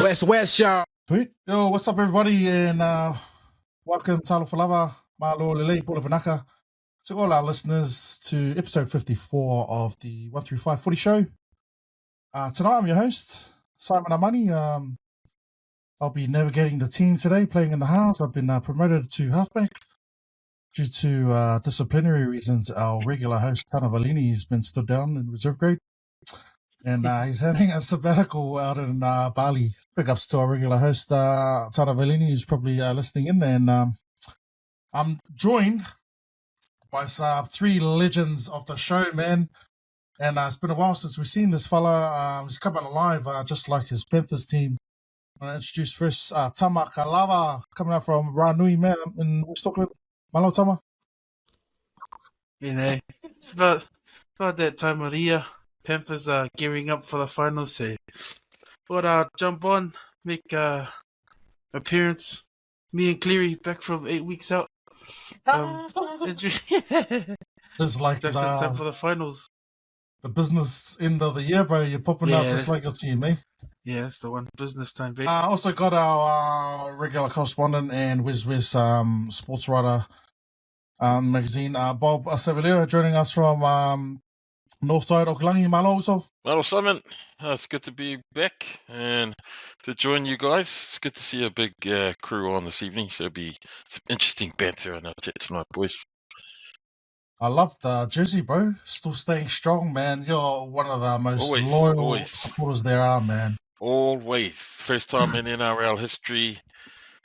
WesWes Show. Sweet. Yo, what's up, everybody? And welcome, Talo Falava, Malo Lele, Pula Vanaka, to all our listeners to episode 54 of the 135 Footy Show. Tonight, I'm your host, Simon Amani. I'll be navigating the team today, playing in the house. I've been promoted to halfback. Due to disciplinary reasons, our regular host, Tana Valini, has been stood down in reserve grade. And he's having a sabbatical out in Bali. Big ups to our regular host, Tana Valini, who's probably listening in there. And I'm joined by three legends of the show, man. And it's been a while since we've seen this fella. He's coming alive, just like his Panthers team. I'm going to introduce first Tama Kalava, coming out from Ranui, man, in West Auckland. Malo, Tama. You know, it's about that time of the year. Panthers are gearing up for the finals, so thought I'd jump on, make appearance. Me and Cleary back from 8 weeks out. Just like that's time for the finals. The business end of the year, bro. You're popping out just like your team, eh? Yeah, that's the one. Business time, baby. Also got our regular correspondent and WesWes sports writer magazine, Bob Savalera, joining us from Northside Okolangi. Malo also. Malo Simon, it's good to be back and to join you guys. It's good to see a big crew on this evening, so it'll be some interesting banter on our chat tonight, boys. I love the jersey, bro. Still staying strong, man. You're one of the most loyal supporters there are, man. Always. First time in NRL history,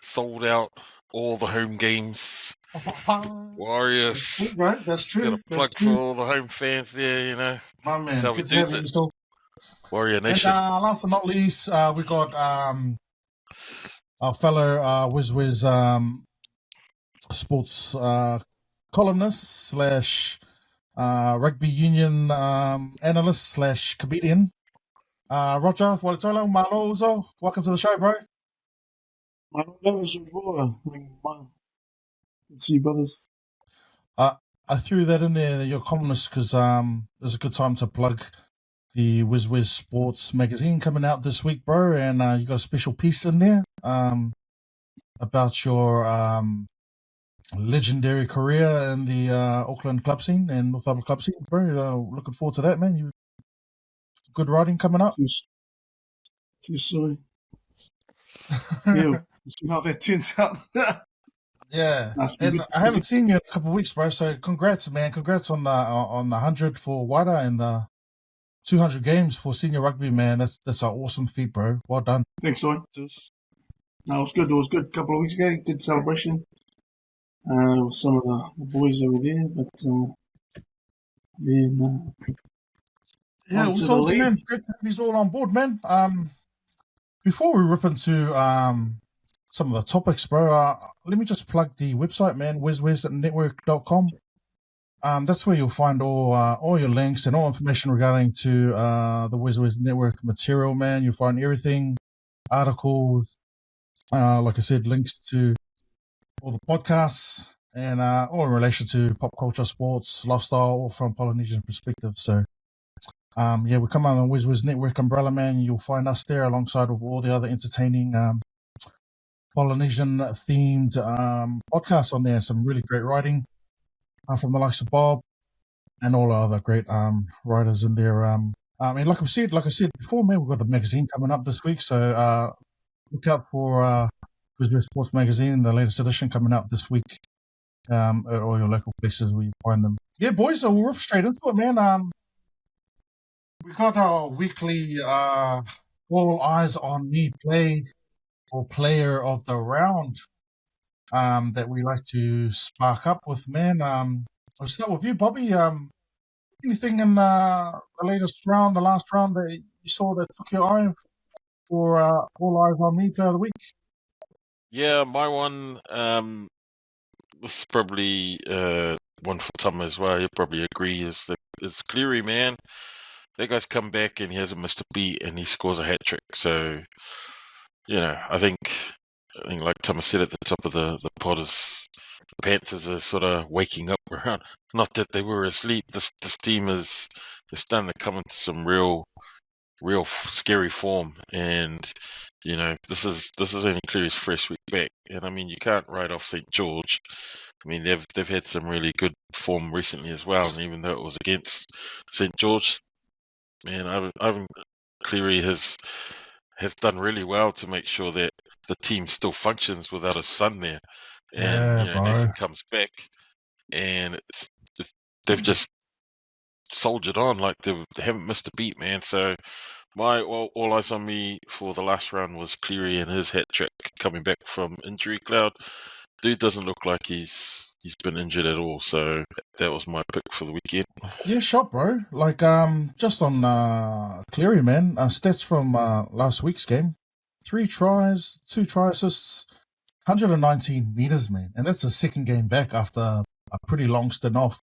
sold out all the home games. Warriors. That's true, right? That's true. Got a plug for all the home fans there, you know. My man, good to have you still. Warrior Nation. And last but not least, we got our fellow WesWes sports columnist / rugby union analyst / comedian, Roger. Welcome to the show, bro. See you, brothers. I threw that in there, your columnist, because there's a good time to plug the WesWes Sports magazine coming out this week, bro. And you got a special piece in there about your legendary career in the Auckland club scene and North Harbour club scene, bro. Looking forward to that, man. You good writing coming up. Too soon. Yeah, we'll see how that turns out. Yeah, and I haven't seen you in a couple of weeks, bro. So congrats, man. Congrats on the 100 for Wada and the 200 games for senior rugby, man. That's an awesome feat, bro. Well done. Thanks, Soy. No, it was good. It was good a couple of weeks ago. Good celebration with some of the boys over there. But yeah, also, man, great to have these all on board, man. Before we rip into some of the topics, bro, let me just plug the website, man, WesWesNetwork.com. That's where you'll find all your links and all information regarding to the WesWes Network material, man. You'll find everything, articles, like I said, links to all the podcasts, and all in relation to pop culture, sports, lifestyle, all from Polynesian perspective. So, yeah, we come out on the WesWes Network umbrella, man. You'll find us there alongside with all the other entertaining Polynesian-themed podcasts on there. Some really great writing from the likes of Bob and all the other great writers in there. And like I said before, man, we've got a magazine coming up this week, so look out for WesWes Sports Magazine, the latest edition coming out this week at all your local places where you find them. Yeah, boys, so we'll rip straight into it, man. We got our weekly All Eyes on Me play or player of the round that we like to spark up with, man. I'll start with you, Bobby. Anything in the latest round, the last round that you saw that took your eye for All Eyes on Me player of the week? Yeah, my one, this is probably one for Tom as well. You'll probably agree, is Cleary, man. That guy's come back and he hasn't missed a beat and he scores a hat-trick. So, you know, I think like Thomas said at the top of the pod, is the Panthers are sort of waking up around. Not that they were asleep. This team is starting to come into some real scary form, and You know, this is only Cleary's first week back, and I mean, you can't write off St George. I mean, they've had some really good form recently as well, and even though it was against St George, man, Ivan Cleary has done really well to make sure that the team still functions without his son there, and Yeah, you know, Nathan bro. comes back, and they've just soldiered on like they haven't missed a beat, man. So all eyes on me for the last round was Cleary and his hat trick coming back from injury cloud. Dude doesn't look like he's been injured at all, so that was my pick for the weekend. Yeah, shot, bro. Like, just on Cleary, man. Stats from last week's game: 3 tries, 2 try assists, 119 meters, man. And that's the second game back after a pretty long stint off.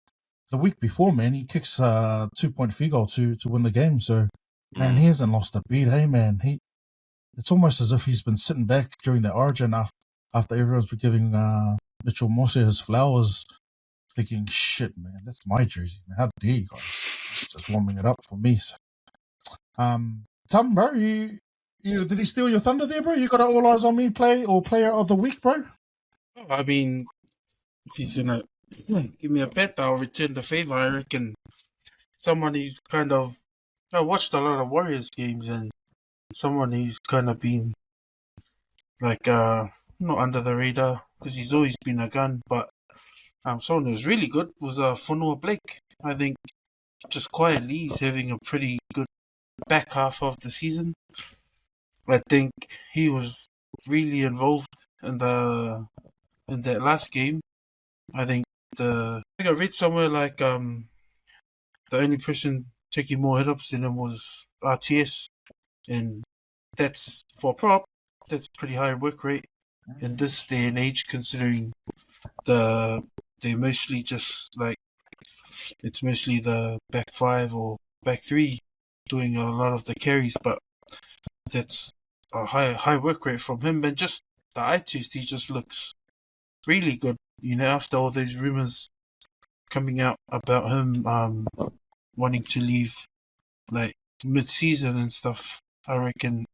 The week before, man, he kicks a 2-point field goal to win the game. So, man, he hasn't lost a beat, hey, man. It's almost as if he's been sitting back during the origin after everyone's been giving Mitchell Mosse his flowers, thinking, shit, man, that's my jersey, man. How dare you guys? Just warming it up for me. So, Tom, bro, you did he steal your thunder there, bro? You got an all eyes on me player of the week, bro? I mean, if he's gonna give me a bet, I'll return the favor. I reckon someone who's kind of... I watched a lot of Warriors games, and someone who's kind of been like not under the radar because he's always been a gun, but someone who's really good was Funua Blake. I think just quietly he's having a pretty good back half of the season. I think he was really involved in that last game. I think I read somewhere like the only person taking more hit-ups than him was RTS, and that's for a prop. That's pretty high work rate in this day and age, considering they're mostly just like it's mostly the back 5 or back 3 doing a lot of the carries, but that's a high work rate from him. And just the eye test, he just looks really good. You know, after all those rumors coming out about him wanting to leave like mid-season and stuff, I reckon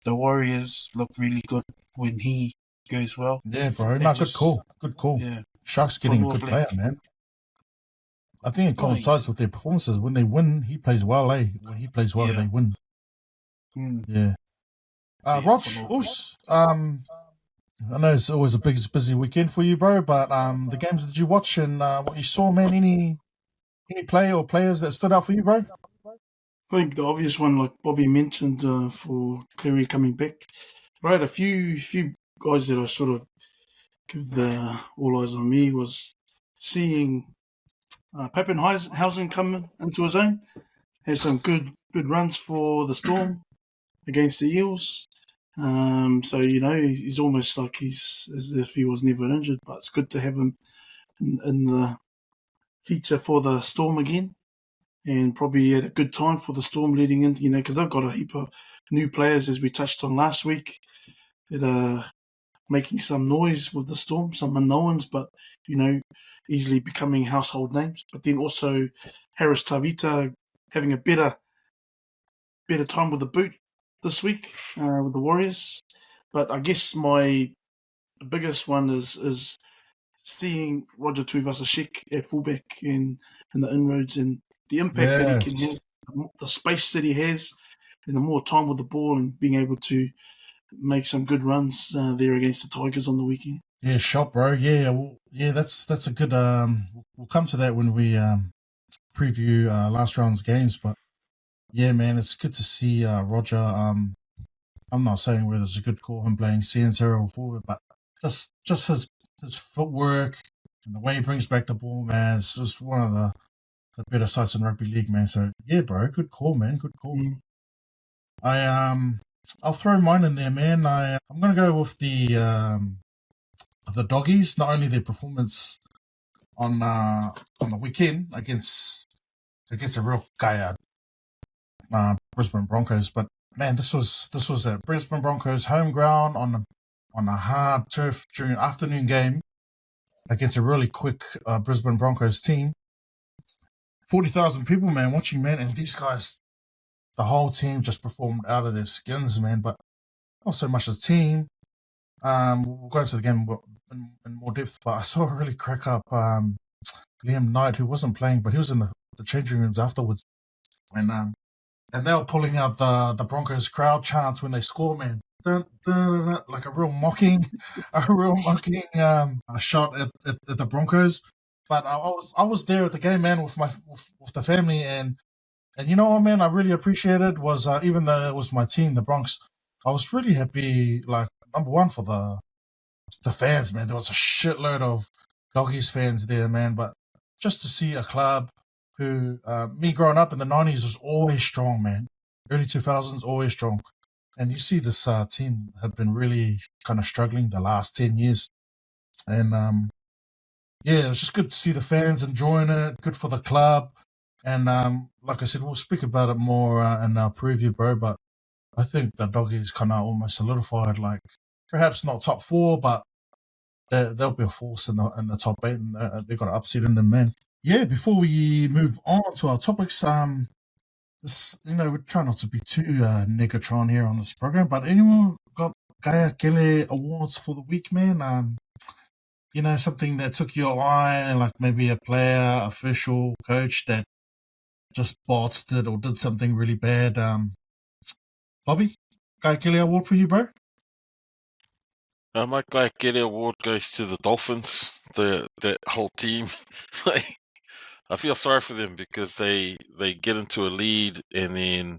the Warriors look really good when he goes well. Yeah, bro. No, good call. Good call. Yeah. Sharks getting a Funua good Blake. player, man. I think it coincides with their performances. When they win, he plays well, eh? When he plays well, they win. Yeah. Rog, Oos, I know it's always a busy weekend for you, bro, but the games that you watch and what you saw, man, any play or players that stood out for you, bro? I think the obvious one, like Bobby mentioned, for Cleary coming back, right? A few guys that I sort of give the all eyes on me was seeing Pappenhausen come into his own. Has some good runs for the Storm against the Eels. So you know he's almost like he's as if he was never injured, but it's good to have him in the feature for the Storm again. And probably at a good time for the Storm leading in, you know, because they've got a heap of new players, as we touched on last week, that are making some noise with the Storm, some unknowns, but, you know, easily becoming household names. But then also Harris Tavita having a better time with the boot this week with the Warriors. But I guess my biggest one is seeing Roger Tuivasa-Sheck at fullback in the inroads and the impact that he can have, the space that he has, and the more time with the ball and being able to make some good runs there against the Tigers on the weekend. Yeah, shot, bro. Yeah, that's a good. We'll come to that when we preview last round's games. But yeah, man, it's good to see Roger. I'm not saying whether it's a good call him playing centre or forward, but just his footwork and the way he brings back the ball, man, it's just one of the better sights in rugby league, man. So yeah, bro, good call, man, good call. I'll throw mine in there, man. I'm gonna go with the doggies. Not only their performance on the weekend against a real guy, Brisbane Broncos, but man, this was a Brisbane Broncos home ground on a hard turf during an afternoon game against a really quick Brisbane Broncos team. 40,000 people, man, watching, man, and these guys, the whole team just performed out of their skins, man. But not so much the team. We'll go into the game in more depth, but I saw a really crack up Liam Knight, who wasn't playing, but he was in the changing rooms afterwards, and they were pulling out the Broncos crowd chants when they score, man. Dun, dun, dun, dun, like a real mocking shot at the Broncos. But I was there at the game, man, with the family, and you know what, man, I really appreciated was even though it was my team, the Bronx, I was really happy. Like, number one, for the fans, man. There was a shitload of Doggies fans there, man. But just to see a club who, me growing up in the 90s was always strong, man. Early 2000s, always strong. And you see this team have been really kind of struggling the last 10 years. And, yeah, it was just good to see the fans enjoying it. Good for the club. And like I said, we'll speak about it more in our preview, bro. But I think the Doggies kind of almost solidified, like, perhaps not top 4, but they'll be a force in the top 8, and they got an upset in them, man. Yeah, before we move on to our topics, we try not to be too negatron here on this program, but anyone got Gaia Kele awards for the week, man? Something that took your eye, like maybe a player, official, coach that just botched it or did something really bad. Bobby, Gaia Kele award for you, bro? My Gaia Kele award goes to the Dolphins, that whole team. I feel sorry for them because they get into a lead, and then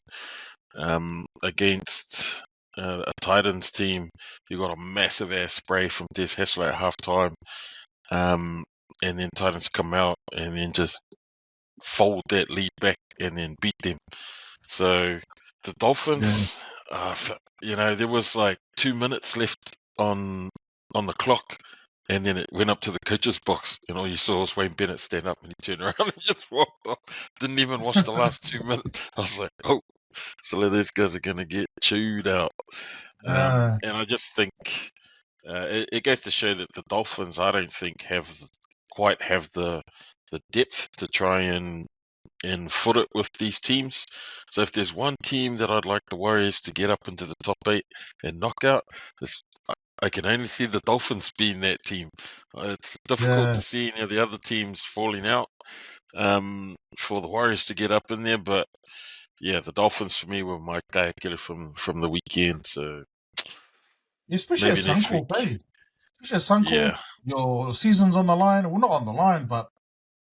against a Titans team, you got a massive ass spray from Des Hasler at halftime, and then Titans come out and then just fold that lead back and then beat them. So the Dolphins, there was like 2 minutes left on the clock. And then it went up to the coach's box, and all you saw was Wayne Bennett stand up, and he turned around and just walked off. Didn't even watch the last 2 minutes. I was like, oh, so these guys are going to get chewed out. And I just think it goes to show that the Dolphins, I don't think, quite have the depth to try and foot it with these teams. So if there's one team that I'd like the Warriors to get up into the top 8 and knock out, I can only see the Dolphins being that team. It's difficult to see any of the other teams falling out for the Warriors to get up in there. But yeah, the Dolphins for me were my Gaia Kele from the weekend. So especially at Suncorp, eh? Especially at Suncorp, your season's on the line. Well, not on the line, but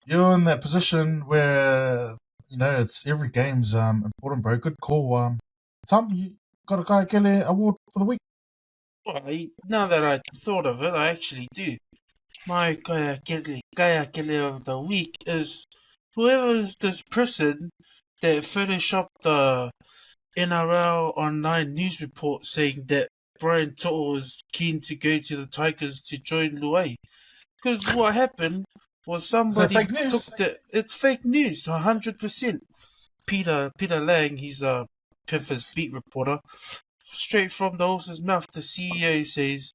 you're in that position where it's every game's important, bro. Good call. Tom, you got a Gaia Kele award for the week? Well, now that I thought of it, I actually do. My Gaia Kele of the week is whoever is this person that photoshopped the NRL online news report saying that Brian To'o is keen to go to the Tigers to join Luai. Because what happened was somebody took it's fake news, 100%. Peter Lang, he's a Panthers beat reporter. Straight from the horse's mouth, the CEO says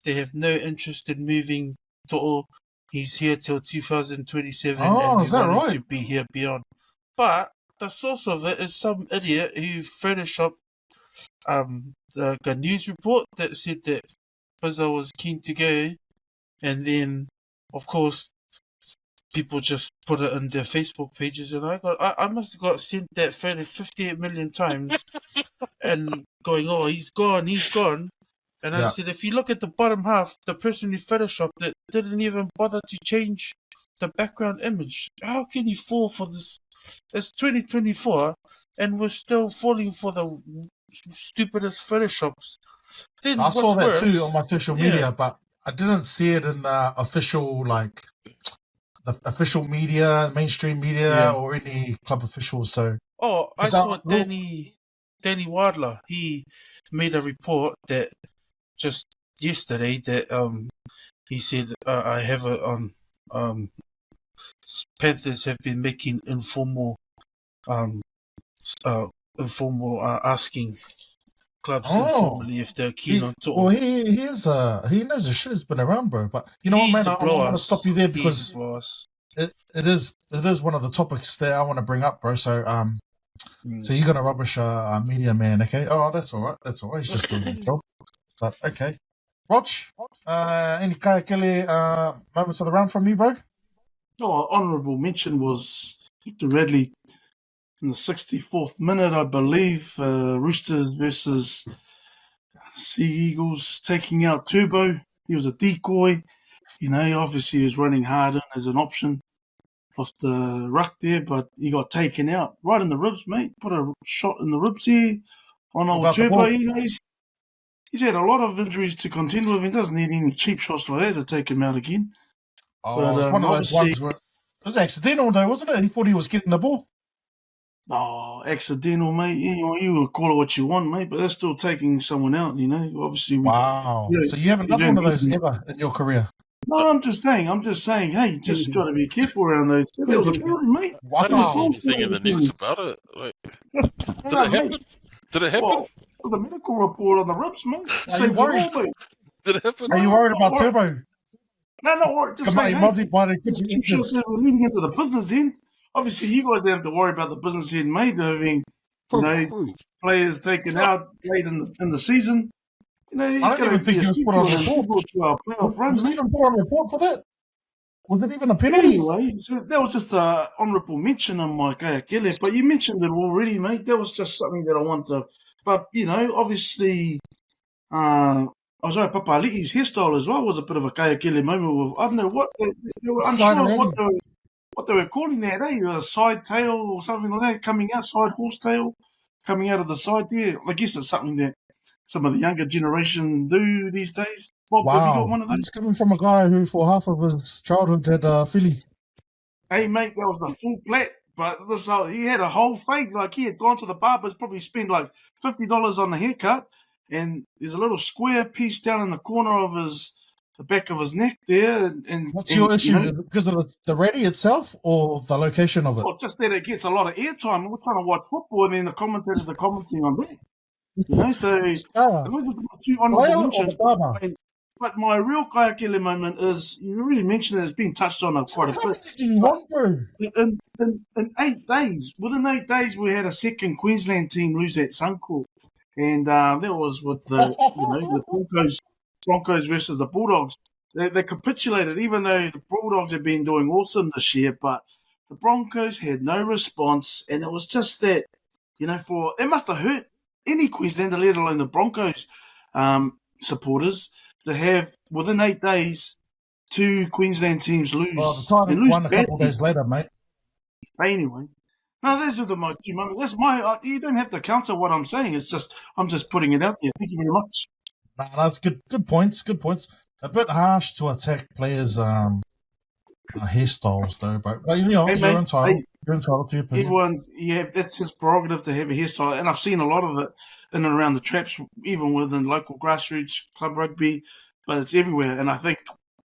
they have no interest in moving To'o. He's here till 2027 and we want him to be here beyond. But the source of it is some idiot who photoshopped the news report that said that Fizzo was keen to go, and then of course people just put it on their Facebook pages, and I must have got sent that photo 58 million times and going, oh, he's gone. And I said, if you look at the bottom half, the person who photoshopped it didn't even bother to change the background image. How can you fall for this? It's 2024, and we're still falling for the stupidest photoshops. Then I saw that too on my social media, but I didn't see it in the official, the official media, mainstream media, or any club officials. So, I saw Danny Wadler. He made a report that just yesterday that he said I have it on Panthers have been making informal asking clubs informally if they're keen on To'o. Well, he knows the shit has been around, bro. But you know what, man, I want to stop you there because it is one of the topics that I want to bring up, bro. So So you're gonna rubbish a media man, okay? Oh, that's all right. That's all right. He's just doing his job. But okay, Rog, any kaiakele moments of the round from you, bro? Oh, honourable mention was Victor Radley in the 64th minute, I believe. Roosters versus Sea Eagles taking out Turbo. He was a decoy. Obviously he was running hard in as an option off the ruck there, but he got taken out right in the ribs, mate. Put a shot in the ribs here on old Turbo. He's had a lot of injuries to contend with. He doesn't need any cheap shots like that to take him out again. Oh, it's one of those ones where it was accidental, though, wasn't it? He thought he was getting the ball. Oh, accidental, mate. You will call it what you want, mate, but that's still taking someone out, Obviously, wow. So you haven't done one of those ever in your career? No, I'm just saying, hey, just got to be careful around those. That was a problem, mate. I didn't see anything in the news about it. Did it happen? Did it happen? Well, for the medical report on the ribs, mate. Are you worried? Did it happen? Are you worried about Turbo? No, not worried. Just saying, just keep sure we're leading into the business end. Obviously, you guys don't have to worry about the business end, mate. I mean, players taken out late in the season. He's going to be a put on report to our playoff run. Was he even put on report for that? Was it even a penalty? Anyway, so that was just an honourable mention on my kaiakele, but you mentioned it already, mate. That was just something that I want to... But, obviously, Isaiah Papali'i's hairstyle as well was a bit of a kaiakele moment with, I don't know what... I'm sure what they were calling that, a side tail or something like that, coming out, side horse tail, coming out of the side there. I guess it's something that some of the younger generation do these days. Bob, have you got one of those? It's coming from a guy who, for half of his childhood, had Philly. Hey, mate, that was the full plat. But he had a whole fade. Like, he had gone to the barber's, probably spent like $50 on the haircut. And there's a little square piece down in the corner of the back of his neck there. And what's your issue? Is it because of the ready itself or the location of it? Well, just that it gets a lot of airtime. We're trying to watch football, and then the commentators are commenting on that. So those are two honourable mentions. But my real kaiakele moment is, you really mentioned it, it's been touched on quite a bit. In 8 days, within 8 days, we had a second Queensland team lose at Suncorp. And that was with the Broncos versus the Bulldogs. They capitulated, even though the Bulldogs have been doing awesome this year, but the Broncos had no response. And it was just that, it must have hurt any Queenslander, let alone the Broncos supporters, to have, within 8 days, 2 Queensland teams lose. Well, the Titans won a couple of days later, mate. Anyway. No, those are my two moments. That's you don't have to counter what I'm saying. It's just, I'm just putting it out there. Thank you very much. No, that's good points. A bit harsh to attack players' hairstyles, though. But you're entitled. You're entitled to your opinion. That's his prerogative to have a hairstyle, and I've seen a lot of it in and around the traps, even within local grassroots club rugby. But it's everywhere, and I think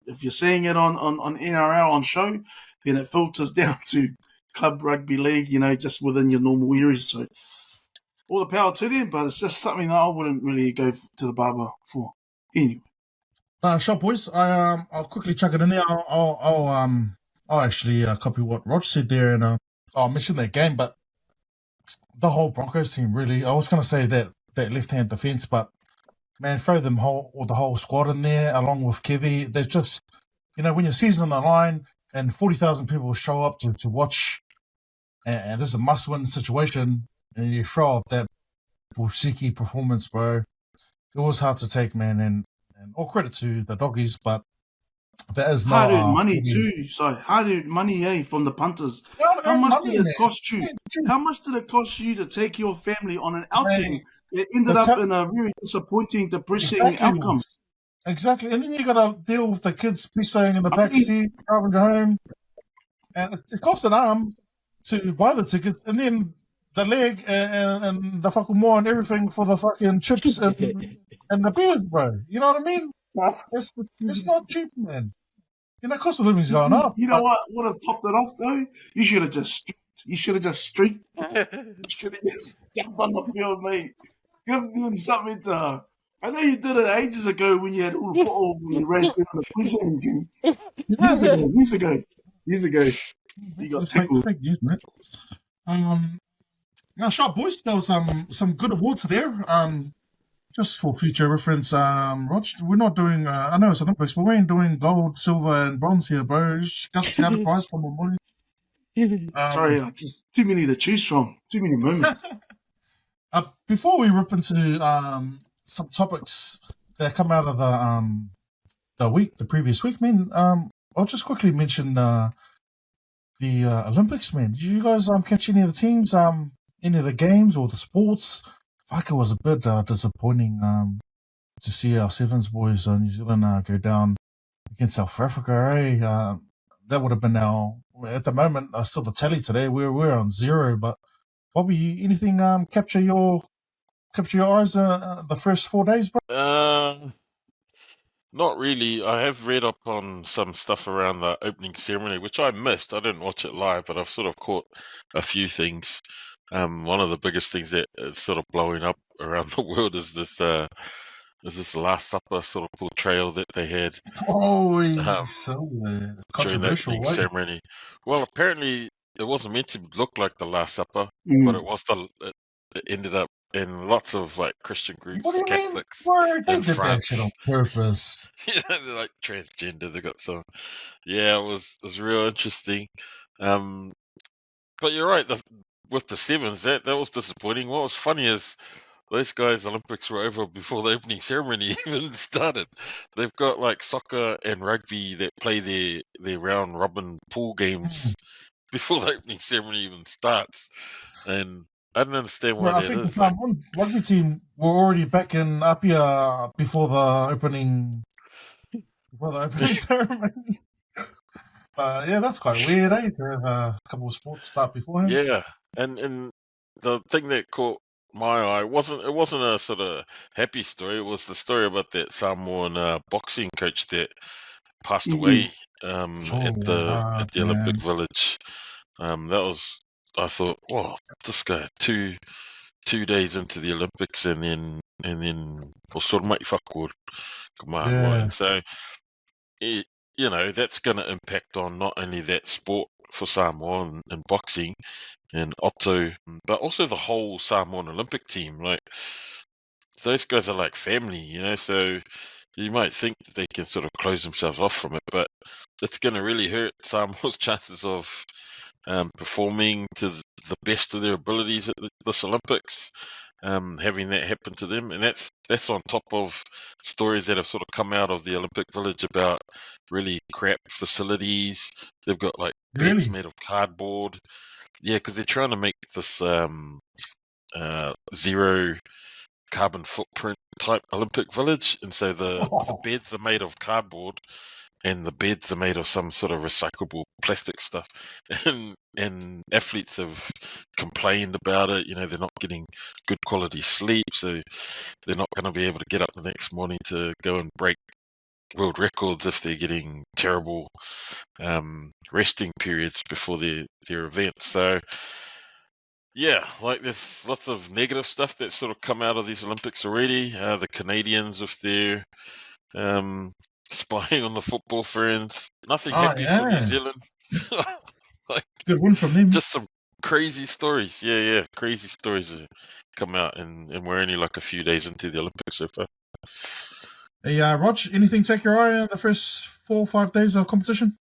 if you're seeing it on NRL on show, then it filters down to club rugby league. Just within your normal areas. So all the power to them, but it's just something that I wouldn't really go to the barber for. Anyway. Shop boys, I'll quickly chuck it in there. I'll actually copy what Rog said there, and I'll mention that game. But the whole Broncos team, really, I was going to say that left-hand defense, but man, throw the whole squad in there along with Kevy. There's just, when your season's on the line and 40,000 people show up to watch, and this is a must-win situation, and you throw up that Busiki performance, bro. It was hard to take, man, and all credit to the doggies, but that is not hard-earned money too. So hard-earned money, from the punters. How much did it cost you? How much did it cost you to take your family on an outing that ended up in a very disappointing, depressing outcome? Exactly, and then you got to deal with the kids pissing in the back seat, driving home, and it costs an arm to buy the tickets, and then the leg and the fucking more and everything for the fucking chips and the beers, bro. You know what I mean? It's not cheap, man. Cost of living's going up. You know what would have topped it off though? You should have just streaked. You should have just jumped on the field, mate. Give them something to. I know you did it ages ago when you had all the football when you raced in the Queensland game. Years ago. You got tickled. Fake news, mate. Now, sharp boys, there was some good awards there. Just for future reference, Rog, we're not doing. I know it's Olympics, but we ain't doing gold, silver, and bronze here, bro. Just see how the prize for my money. Sorry, just too many to choose from. Too many moments. Before we rip into some topics that come out of the previous week, man, I'll just quickly mention the Olympics, man. Did you guys catch any of the teams, any of the games or the sports? Fuck, it was a bit disappointing to see our Sevens boys, New Zealand, go down against South Africa. That would have been at the moment, still the tally today. We're on 0, but Bobby, anything capture your eyes the first 4 days, bro? Not really. I have read up on some stuff around the opening ceremony, which I missed. I didn't watch it live, but I've sort of caught a few things. One of the biggest things that is sort of blowing up around the world is this Last Supper sort of portrayal that they had So during the controversial, opening right? ceremony. Well, apparently it wasn't meant to look like the Last Supper, but it ended up in lots of like Christian groups, What do you Catholics mean? They in did that shit on France. purpose. Yeah, they're like transgender. They got some. Yeah, it was real interesting. But you're right. With the Sevens, that was disappointing. What was funny is those guys' Olympics were over before the opening ceremony even started. They've got like soccer and rugby that play their round robin pool games before the opening ceremony even starts, and I don't understand why Well, I that think the is. Like, rugby team were already back in Apia before the opening ceremony. Yeah, that's quite weird, eh? To have a couple of sports start beforehand. yeah, and the thing that caught my eye wasn't a sort of happy story. It was the story about that Samoan boxing coach that passed away at the Olympic Man. Village. That was, I thought, well, this guy two days into the Olympics and then well, sort of make whakaur command Yeah. line. So that's going to impact on not only that sport for Samoa and boxing and Otto, but also the whole Samoan Olympic team. Like, those guys are like family, so you might think that they can sort of close themselves off from it, but it's going to really hurt Samoa's chances of performing to the best of their abilities at this Olympics, having that happen to them. And that's on top of stories that have sort of come out of the Olympic Village about really crap facilities. They've got like beds made of cardboard. Yeah, because they're trying to make this zero carbon footprint type Olympic Village, and so the beds are made of cardboard and the beds are made of some sort of recyclable plastic stuff, and athletes have complained about it. They're not getting good quality sleep, so they're not going to be able to get up the next morning to go and break world records if they're getting terrible resting periods before their event. So yeah, like there's lots of negative stuff that's sort of come out of these Olympics already. The Canadians with their spying on the football friends. Nothing happy for New Zealand. Like, good win from them. Just some crazy stories. Yeah, crazy stories have come out, and we're only like a few days into the Olympics so far. Hey, Rog, anything take your eye in the first 4 or 5 days of competition?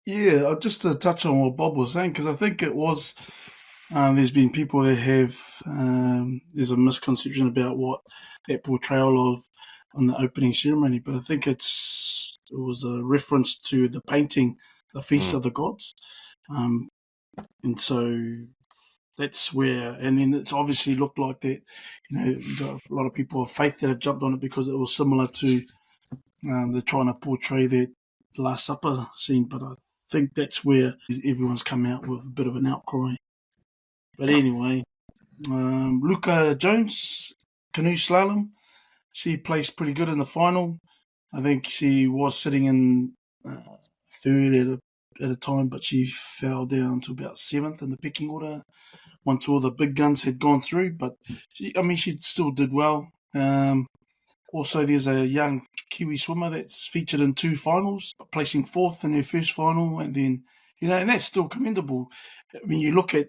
Yeah, just to touch on what Bob was saying, because I think it was, there's been people that have, there's a misconception about what that portrayal of on the opening ceremony, but I think it was a reference to the painting, The Feast of the Gods. And so that's where, and then it's obviously looked like that, you got a lot of people of faith that have jumped on it because it was similar to, they're trying to portray that Last Supper scene, but I think that's where everyone's come out with a bit of an outcry. But anyway, Luca Jones, canoe slalom, she placed pretty good in the final. I think she was sitting in third at a time, but she fell down to about 7th in the pecking order once all the big guns had gone through. But she still did well. Also, there's a young Kiwi swimmer that's featured in 2 finals, placing 4th in her first final, and then and that's still commendable. I mean, you look at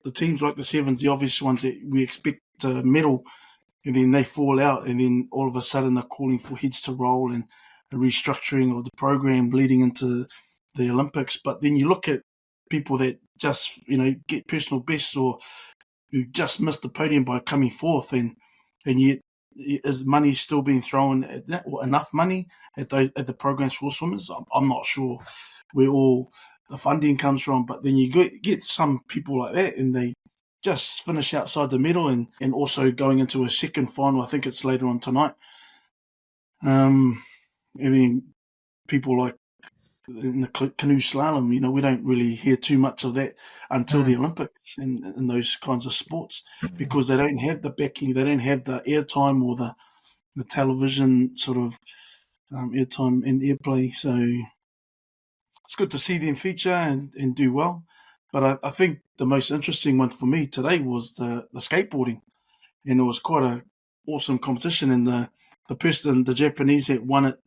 the teams like the Sevens, the obvious ones that we expect to medal, and then they fall out, and then all of a sudden they're calling for heads to roll and a restructuring of the program leading into the Olympics. But then you look at people that just, get personal bests or who just missed the podium by coming fourth, and yet is money still being thrown at that, or enough money at the programs for swimmers? I'm not sure where all the funding comes from, but then you get some people like that and they just finish outside the medal and also going into a second final. I think it's later on tonight. And then people like in the canoe slalom, we don't really hear too much of that until the Olympics and those kinds of sports, because they don't have the backing, they don't have the airtime or the television sort of airtime and airplay. So it's good to see them feature and do well. But I think the most interesting one for me today was the skateboarding, and it was quite a awesome competition. And the Japanese that won it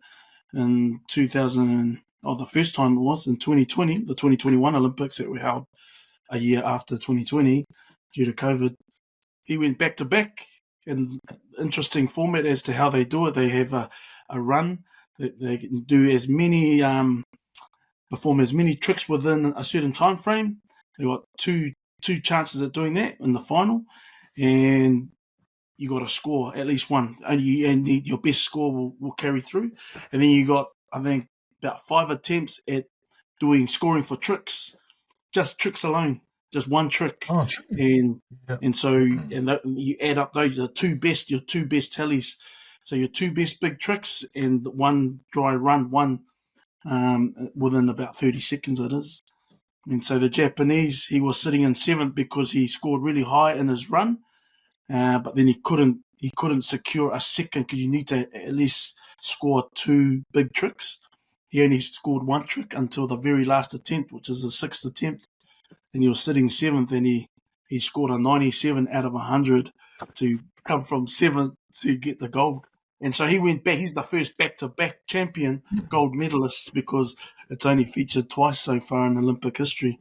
in 2000. The first time it was in 2020, the 2021 Olympics that were held a year after 2020 due to COVID. He went back to back in interesting format as to how they do it. They have a run that they can do as many, perform as many tricks within a certain time frame. They got two chances at doing that in the final, and you got to score at least one, and your best score will carry through. And then you got, I think, about 5 attempts at scoring for tricks, just tricks alone, just one trick. Oh, true. And so you add up those your two best tallies. So your two best big tricks and one dry run, within about 30 seconds it is. And so the Japanese, he was sitting in 7th because he scored really high in his run, but then he couldn't secure a second because you need to at least score 2 big tricks. He only scored 1 trick until the very last attempt, which is the 6th attempt. And he was sitting 7th, and he scored a 97 out of 100 to come from 7th to get the gold. And so he went back. He's the first back-to-back champion gold medalist, because it's only featured twice so far in Olympic history.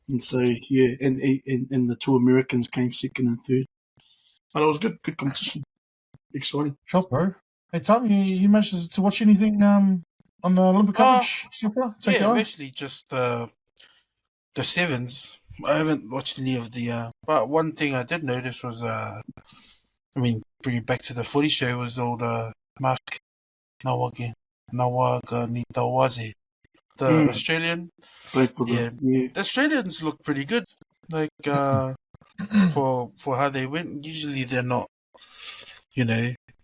And so, yeah, and the 2 Americans came 2nd and 3rd. But it was good competition. Exciting. Sure, bro. Hey, Tom, you managed to watch anything on the Olympic coverage so far? Actually just the Sevens. I haven't watched any of the. But one thing I did notice was, bringing it back to the footy show, was old Mark Nawagi Nitawaze, the Australian. The Australians look pretty good. Like for how they went. Usually they're not,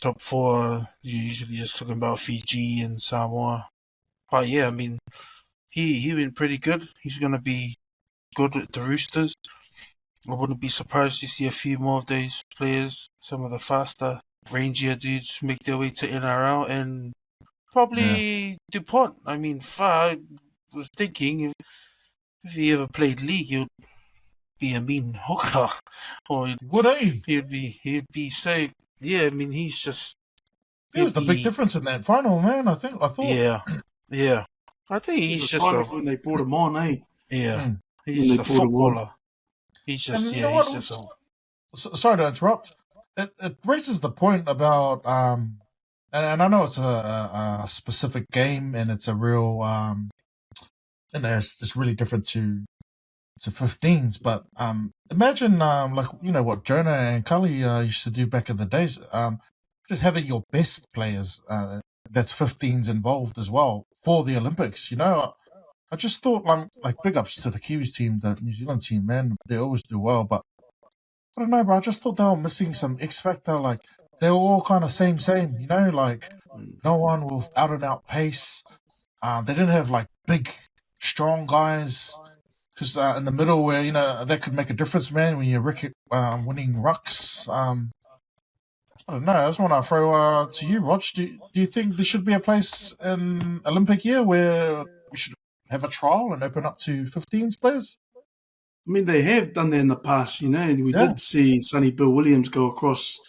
top 4. You're usually just talking about Fiji and Samoa. But yeah, he went pretty good. He's going to be good at the Roosters. I wouldn't be surprised to see a few more of those players, some of the faster, rangier dudes, make their way to NRL, and probably DuPont. I was thinking if he ever played league, he'd be a mean hooker. Or would he? He'd be so. Yeah, he's just. He was the big difference in that final, man. I thought. Yeah. I think he's just when they brought him on, eh? Yeah, he's a footballer. He's just, Sorry to interrupt. It raises the point about, and I know it's a specific game and it's a real, it's really different to 15s. But imagine what Jonah and Cully used to do back in the days. Just having your best players, that's 15s involved as well for the Olympics. I just thought like big ups to the Kiwis team, the New Zealand team, man. They always do well, but I don't know, bro. I just thought they were missing some X factor. Like they were all kind of same. Like no one with out and out pace. They didn't have like big, strong guys. Because in the middle, where that could make a difference, man. When you're winning rucks. I don't know. I just want to throw to you, Rog. Do you think there should be a place in Olympic year where we should have a trial and open up to 15s players? They have done that in the past, We did see Sonny Bill Williams go across,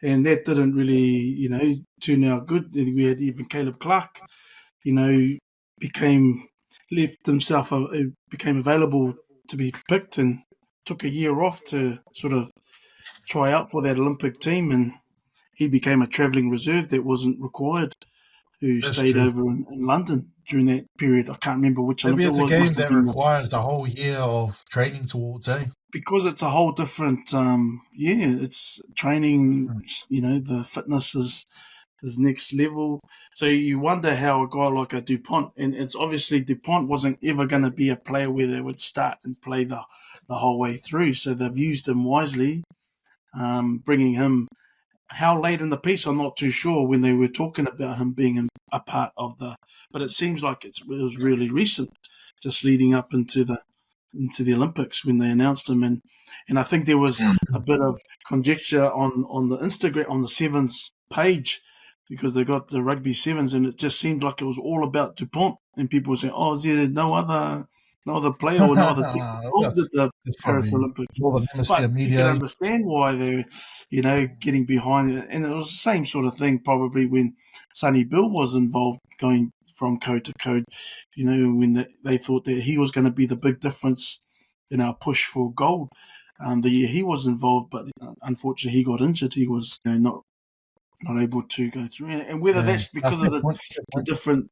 and that didn't really, turn out good. We had even Caleb Clark, became available to be picked, and took a year off to sort of try out for that Olympic team, and he became a travelling reserve that wasn't required, who That's stayed true. over in London during that period. I can't remember which Maybe Olympic it's it a was. game Must have that been requires the whole year of training towards, eh? because it's a whole different, it's training, the fitness is next level. So you wonder how a guy like a Dupont, and it's obviously Dupont wasn't ever going to be a player where they would start and play the whole way through. So they've used him wisely, bringing him. How late in the piece, I'm not too sure when they were talking about him being a part of but it seems like it was really recent, just leading up into the Olympics when they announced him, and I think there was a bit of conjecture on the Instagram, on the Sevens page, because they got the rugby sevens, and it just seemed like it was all about Dupont, and people were saying, "Oh, is there no other player or no other team involved at the That's Paris probably Olympics?" Northern Hemisphere But you media. can understand why they're, getting behind it. And it was the same sort of thing probably when Sonny Bill was involved, going from code to code, when they thought that he was going to be the big difference in our push for gold. The year he was involved, but unfortunately he got injured. He was not able to go through. And whether that's because of the difference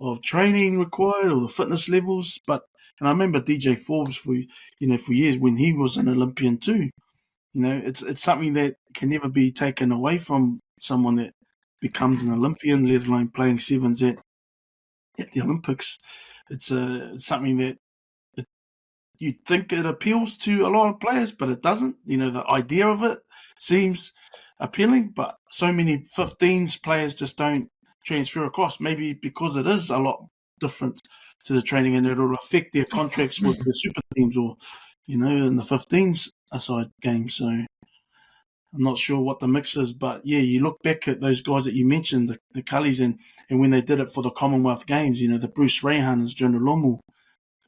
of training required or the fitness levels. And I remember DJ Forbes for years when he was an Olympian too. It's something that can never be taken away from someone that becomes an Olympian, let alone playing sevens at the Olympics. It's something that you'd think it appeals to a lot of players, but it doesn't. The idea of it seems appealing, but so many 15s players just don't transfer across, maybe because it is a lot different to the training, and it'll affect their contracts with the super teams or, in the 15s aside games. So I'm not sure what the mix is, but yeah, you look back at those guys that you mentioned, the Cullies, and when they did it for the Commonwealth Games, the Bruce Rayhans, Jonah Lomu,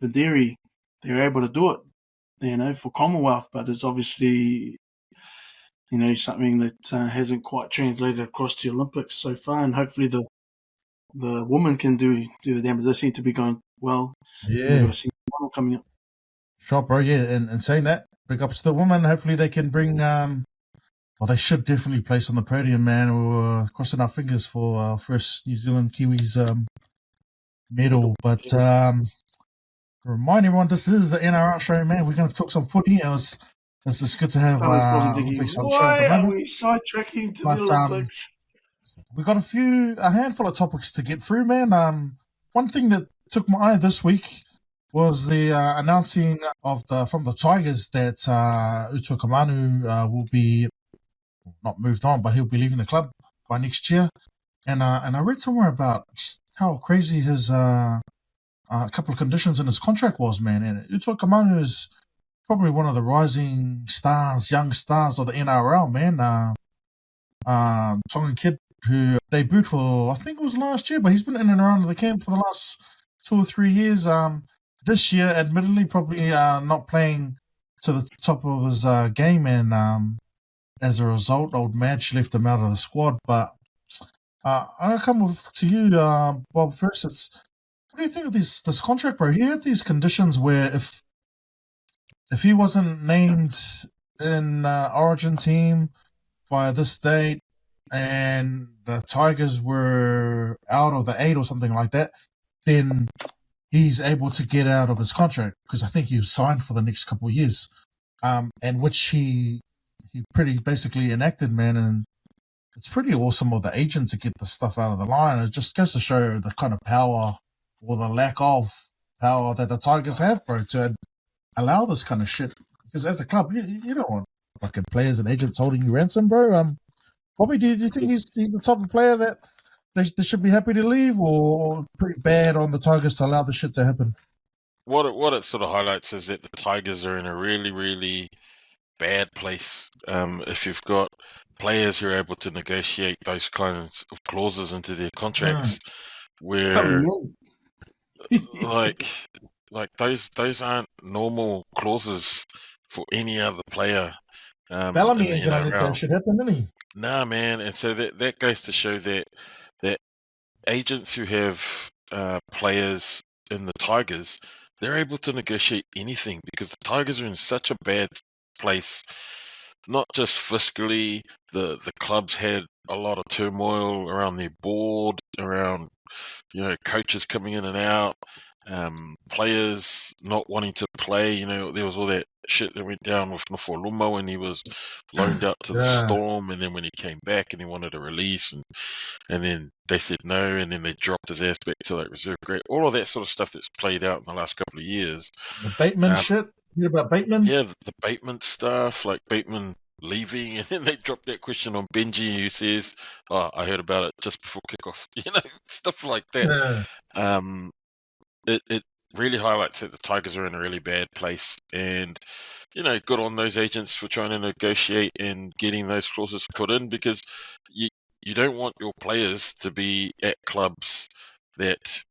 Videri, they were able to do it, for Commonwealth, but it's obviously, something that hasn't quite translated across to Olympics so far, and hopefully the woman can do the damage. They seem to be going well. Yeah. We've got a single final coming up. Sure, bro. Yeah, and saying that, big ups to the woman. Hopefully they can bring. Well, they should definitely place on the podium, man. We're crossing our fingers for our first New Zealand Kiwis medal. But remind everyone, this is the NRL show, man. We're going to talk some footy. It's just good to have Olympics on the show. Why are we sidetracking to the Olympics? We got a handful of topics to get through, man. One thing that took my eye this week was the announcing from the Tigers that Uto Kamanu will be not moved on, but he'll be leaving the club by next year. And I read somewhere about just how crazy his a couple of conditions in his contract was, man. And Uto Kamanu is probably one of the rising stars, young stars of the NRL, man. Tongan kid who debuted for, I think it was last year, but he's been in and around the camp for the last 2 or 3 years. This year, admittedly, probably not playing to the top of his game, and as a result, old Madge left him out of the squad. But I'm going to come to you, Bob, first. What do you think of this contract, bro? He had these conditions where if he wasn't named in Origin team by this date, and the Tigers were out of the 8 or something like that, then he's able to get out of his contract, because I think he was signed for the next couple of years, and which he pretty basically enacted, man. And it's pretty awesome of the agent to get the stuff out of the line. It just goes to show the kind of power, or the lack of power, that the Tigers have, bro, to allow this kind of shit. Because as a club, you don't want fucking players and agents holding you ransom, bro. Bobby, do you think he's the type of player that they should be happy to leave, or pretty bad on the Tigers to allow this shit to happen? What it sort of highlights is that the Tigers are in a really, really bad place. If you've got players who are able to negotiate those kinds of clauses into their contracts, where like those aren't normal clauses for any other player. Bellamy ain't gonna let that shit happen, isn't he? Nah, man. And so that goes to show that agents who have players in the Tigers they're able to negotiate anything because the Tigers are in such a bad place. Not just fiscally, the clubs had a lot of turmoil around their board, around coaches coming in and out, players not wanting to play. There was all that shit that went down with Nofolumo when he was loaned out to the Yeah. Storm, and then when he came back and he wanted a release, and then they said no, and then they dropped his ass back to like reserve grade. All of that sort of stuff that's played out in the last couple of years. The Bateman shit. You hear about Bateman? Yeah, the Bateman stuff, like Bateman leaving, and then they dropped that question on Benji, who says, "Oh, I heard about it just before kickoff." Stuff like that. Yeah. It really highlights that the Tigers are in a really bad place, and good on those agents for trying to negotiate and getting those clauses put in, because you don't want your players to be at clubs that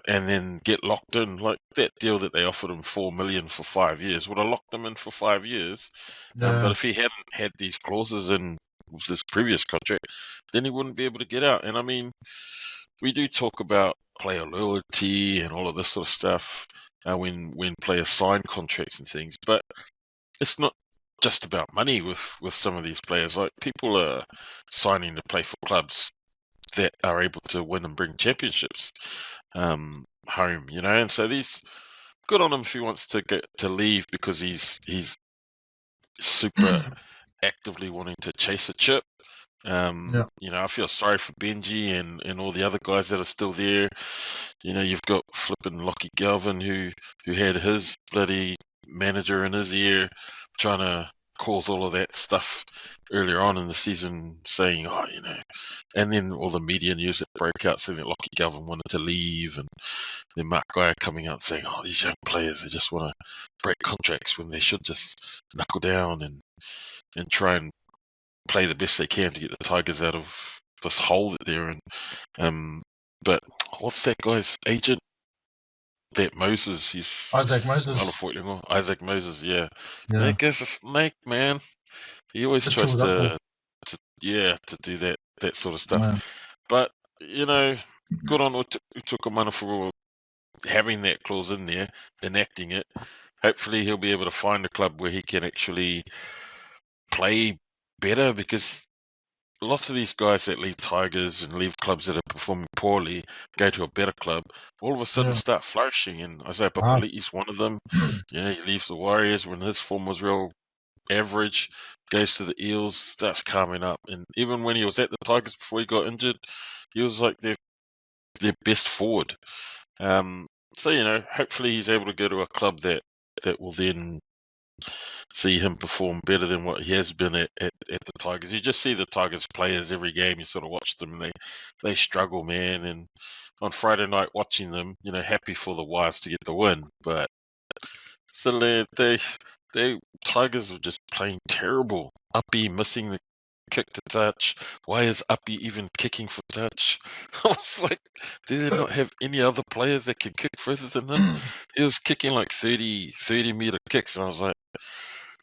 and then get locked in, like that deal that they offered him $4 million for 5 years would have locked him in for 5 years. But if he hadn't had these clauses in this previous contract, then he wouldn't be able to get out. And I mean, we do talk about player loyalty and all of this sort of stuff when players sign contracts and things, but it's not just about money with some of these players. Like, people are signing to play for clubs that are able to win and bring championships home, and so good on him if he wants to get to leave, because he's super actively wanting to chase a chip. I feel sorry for Benji and all the other guys that are still there. You've got flipping Lockie Galvin who had his bloody manager in his ear trying to cause all of that stuff earlier on in the season, saying, and then all the media news that broke out saying that Lockie Galvin wanted to leave, and then Mark Guy coming out saying, these young players, they just want to break contracts when they should just knuckle down and try and play the best they can to get the Tigers out of this hole that they're in. But what's that guy's agent? That Moses, he's Isaac Moses. Isaac Moses, yeah. That guy's a snake, man. He always tries to do that sort of stuff. Yeah. But good on Utukamana for having that clause in there, enacting it. Hopefully he'll be able to find a club where he can actually play better, because lots of these guys that leave Tigers and leave clubs that are performing poorly, go to a better club, all of a sudden start flourishing. And Isaiah Papali'i's one of them. He leaves the Warriors when his form was real average, goes to the Eels, starts calming up. And even when he was at the Tigers before he got injured, he was like their best forward. So hopefully he's able to go to a club that will then see him perform better than what he has been at the Tigers. You just see the Tigers players every game. You sort of watch them, and they struggle, man. And on Friday night, watching them, happy for the Wires to get the win, but so they Tigers were just playing terrible. Uppy missing the kick to touch. Why is Uppy even kicking for touch? I was like, do they not have any other players that can kick further than him? He was kicking like 30-meter kicks, and I was like,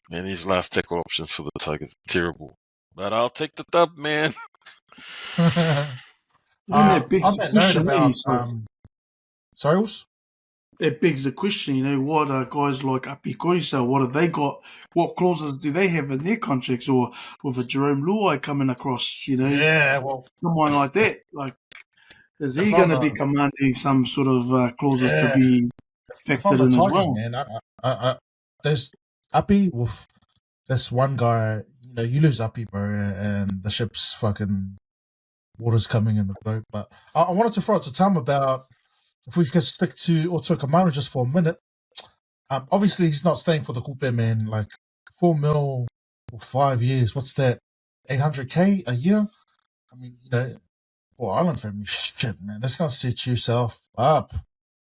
man, these last tackle options for the Tigers are terrible. But I'll take the dub, man. That begs the question. Sorry, Wills? It begs the question, what are guys like Api Koisa, what have they got? What clauses do they have in their contracts? Or with a Jerome Luai coming across, someone like that? Like, is he going to be commanding some sort of clauses to be factored in as well? Man, there's Api with this one guy. You lose Api, bro, and the ship's fucking water's coming in the boat. But I wanted to throw it to Tom about, if we could stick to Otto Kamara just for a minute. Obviously, he's not staying for the Coupe, man. Like, $4 million for 5 years. What's that? $800K a year? I mean, for Island family, shit, man. That's going to set yourself up.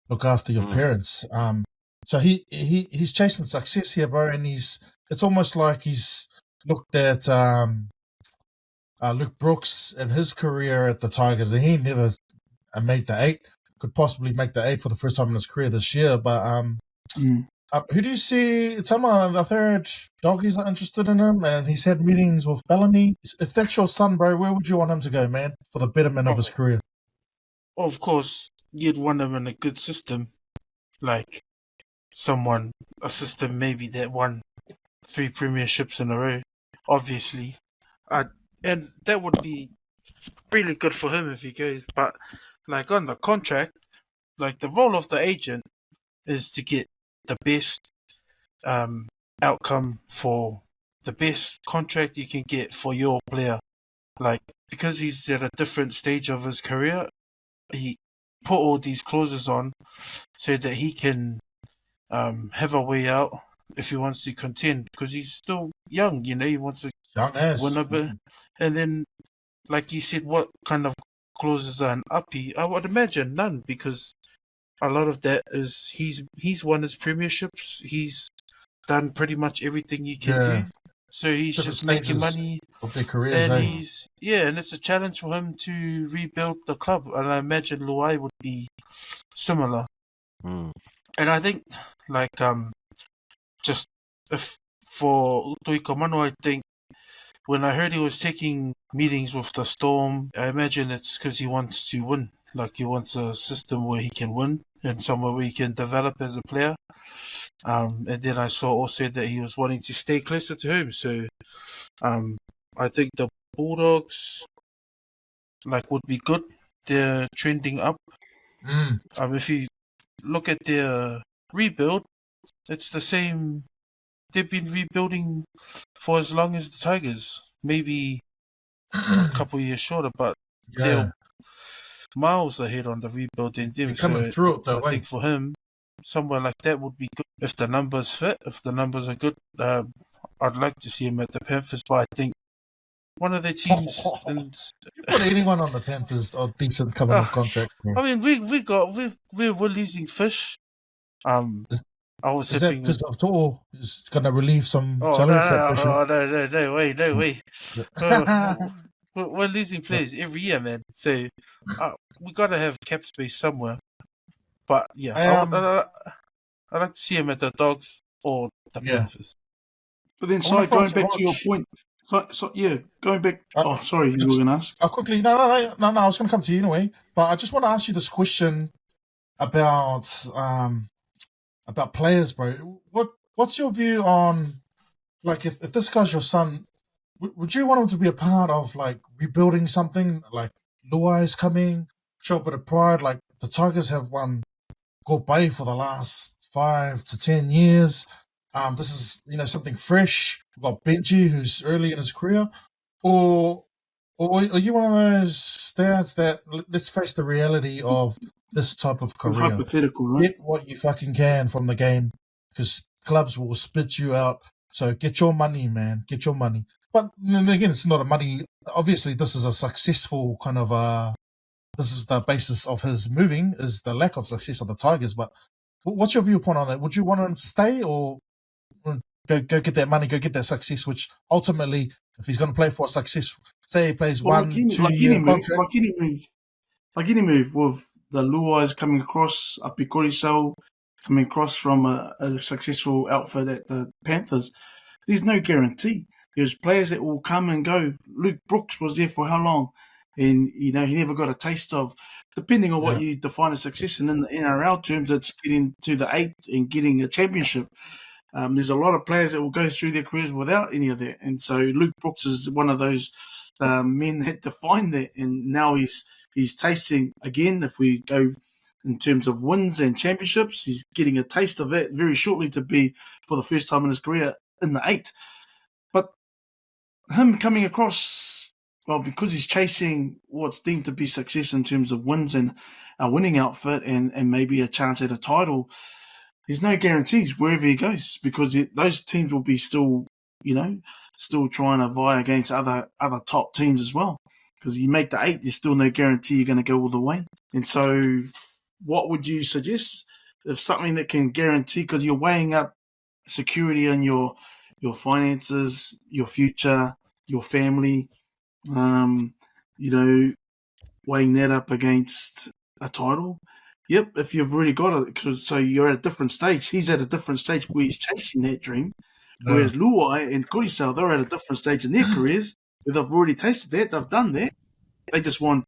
Look after your parents. So he's chasing success here, bro, and it's almost like he's looked at Luke Brooks and his career at the Tigers, and he never made the 8. Could possibly make the 8 for the first time in his career this year. But who do you see? Tama, the third, Doggies are interested in him, and he's had meetings with Bellamy. If that's your son, bro, where would you want him to go, man, for the betterment of his career? Of course, you'd want him in a good system. like a system maybe that won 3 premierships in a row, obviously. And that would be really good for him if he goes. But like on the contract, like the role of the agent is to get the best outcome for the best contract you can get for your player. Like, because he's at a different stage of his career, he put all these clauses on so that he can have a way out if he wants to contend, because he's still young, he wants to Young ass. win a bit. And then, like you said, what kind of clauses are an uppie? I would imagine none, because a lot of that is he's won his premierships. He's done pretty much everything you can Yeah. do. So he's Different just making stages money, of their careers, and and it's a challenge for him to rebuild the club. And I imagine Luai would be similar. Mm. And I think, like, just if for Tuiko Mano, I think when I heard he was taking meetings with the Storm, I imagine it's because he wants to win. Like, he wants a system where he can win and somewhere where he can develop as a player. And then I saw also that he was wanting to stay closer to home. So I think the Bulldogs would be good. They're trending up. If you look at their rebuild, it's the same. They've been rebuilding for as long as the Tigers. Maybe a couple of years shorter, but they're miles ahead on the rebuild than them. They're coming So through it though, I think for him, somewhere like that would be good. If the numbers fit, if the numbers are good, I'd like to see him at the Panthers, but I think one of the teams. Put anyone on the Panthers or decent coming off contract. I mean, we're losing fish. I was Is that hoping. because of To'o is going to relieve some Oh salary cap pressure? No way. We're losing players every year, man. So we gotta have cap space somewhere. But yeah, I'd like to see him at the Dogs or the Panthers. But then, sorry, going back to your point. Going back. Sorry, you were going to ask. Quickly, no. I was going to come to you anyway, but I just want to ask you this question about players, bro. What's your view on, like, if this guy's your son, would you want him to be a part of, like, rebuilding something? Like, Luai's coming, show a bit of pride. Like, the Tigers have won Gold Bay for the last 5 to 10 years. This is, something fresh. We've got Benji, who's early in his career. Or are you one of those dads that, let's face the reality of this type of career? Hypothetical, right? Get what you fucking can from the game, because clubs will spit you out. So get your money, man. Get your money. But then again, it's not a money. Obviously, this is a successful kind of this is the basis of his moving, is the lack of success of the Tigers. But what's your viewpoint on that? Would you want him to stay, or go get that money, go get that success, which ultimately, if he's going to play for a success, say he plays 1-2 year contract. Like any move with the Luais coming across, Apikorisau coming across from a successful outfit at the Panthers, there's no guarantee. There's players that will come and go. Luke Brooks was there for how long? And, he never got a taste of, depending on what you define as success. And in the NRL terms, it's getting to the 8 and getting a championship. There's a lot of players that will go through their careers without any of that. And so Luke Brooks is one of those men that define that. And now he's tasting, again, if we go in terms of wins and championships, he's getting a taste of that very shortly to be, for the first time in his career, in the 8. But him coming across, well, because he's chasing what's deemed to be success in terms of wins and a winning outfit and maybe a chance at a title, there's no guarantees wherever he goes, because those teams will be still trying to vie against other top teams as well. Because you make the 8, there's still no guarantee you're going to go all the way. And so what would you suggest? If something that can guarantee, because you're weighing up security in your finances, your future, your family, weighing that up against a title. Yep, if you've already got it, so you're at a different stage. He's at a different stage where he's chasing that dream. No. Whereas Luai and Korisau, they're at a different stage in their careers where they've already tasted that, they've done that. They just want,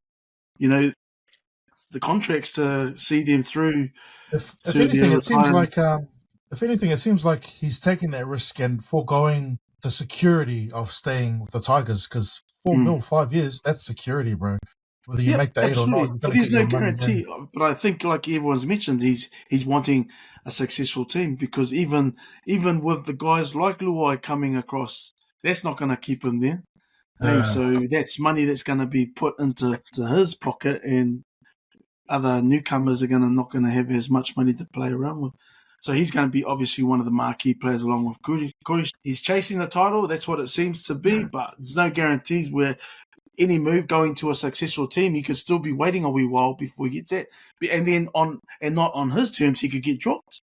the contracts to see them through. If to anything, their it seems retirement. like he's taking that risk and foregoing the security of staying with the Tigers, because 4 mil, 5 years, that's security, bro. Whether you make the 8 or not, Absolutely. you're But gonna there's get your no money then. guarantee. But I think, like everyone's mentioned, he's wanting a successful team, because even with the guys like Luai coming across, that's not going to keep him there. Hey, so that's money that's going to be put into his pocket, and other newcomers are not going to have as much money to play around with. So he's going to be obviously one of the marquee players along with Kuri. He's chasing the title. That's what it seems to be, but there's no guarantees where any move going to a successful team, he could still be waiting a wee while before he gets it. And then not on his terms, he could get dropped.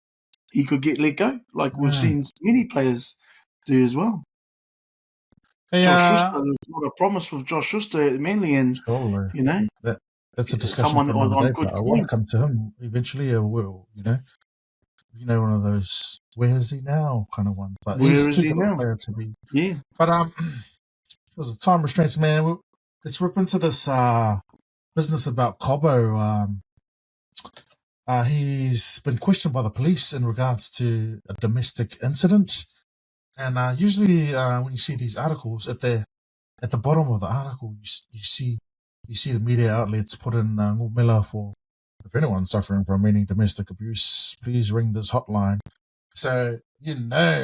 He could get let go, like we've seen many players do as well. Hey, Josh Schuster, there's not a promise with Josh Schuster at Manly, and surely. you know, That's a discussion someone for another on day, good but I want to coin. come to him eventually, or will, one of those "where is he now" kind of ones. But Where he's is too he good a now? player to be. Yeah. But because of time restraints, man, let's rip into this business about Cobbo. He's been questioned by the police in regards to a domestic incident, and usually when you see these articles at the bottom of the article, you see the media outlets put in Ngumela for, if anyone's suffering from any domestic abuse, please ring this hotline. So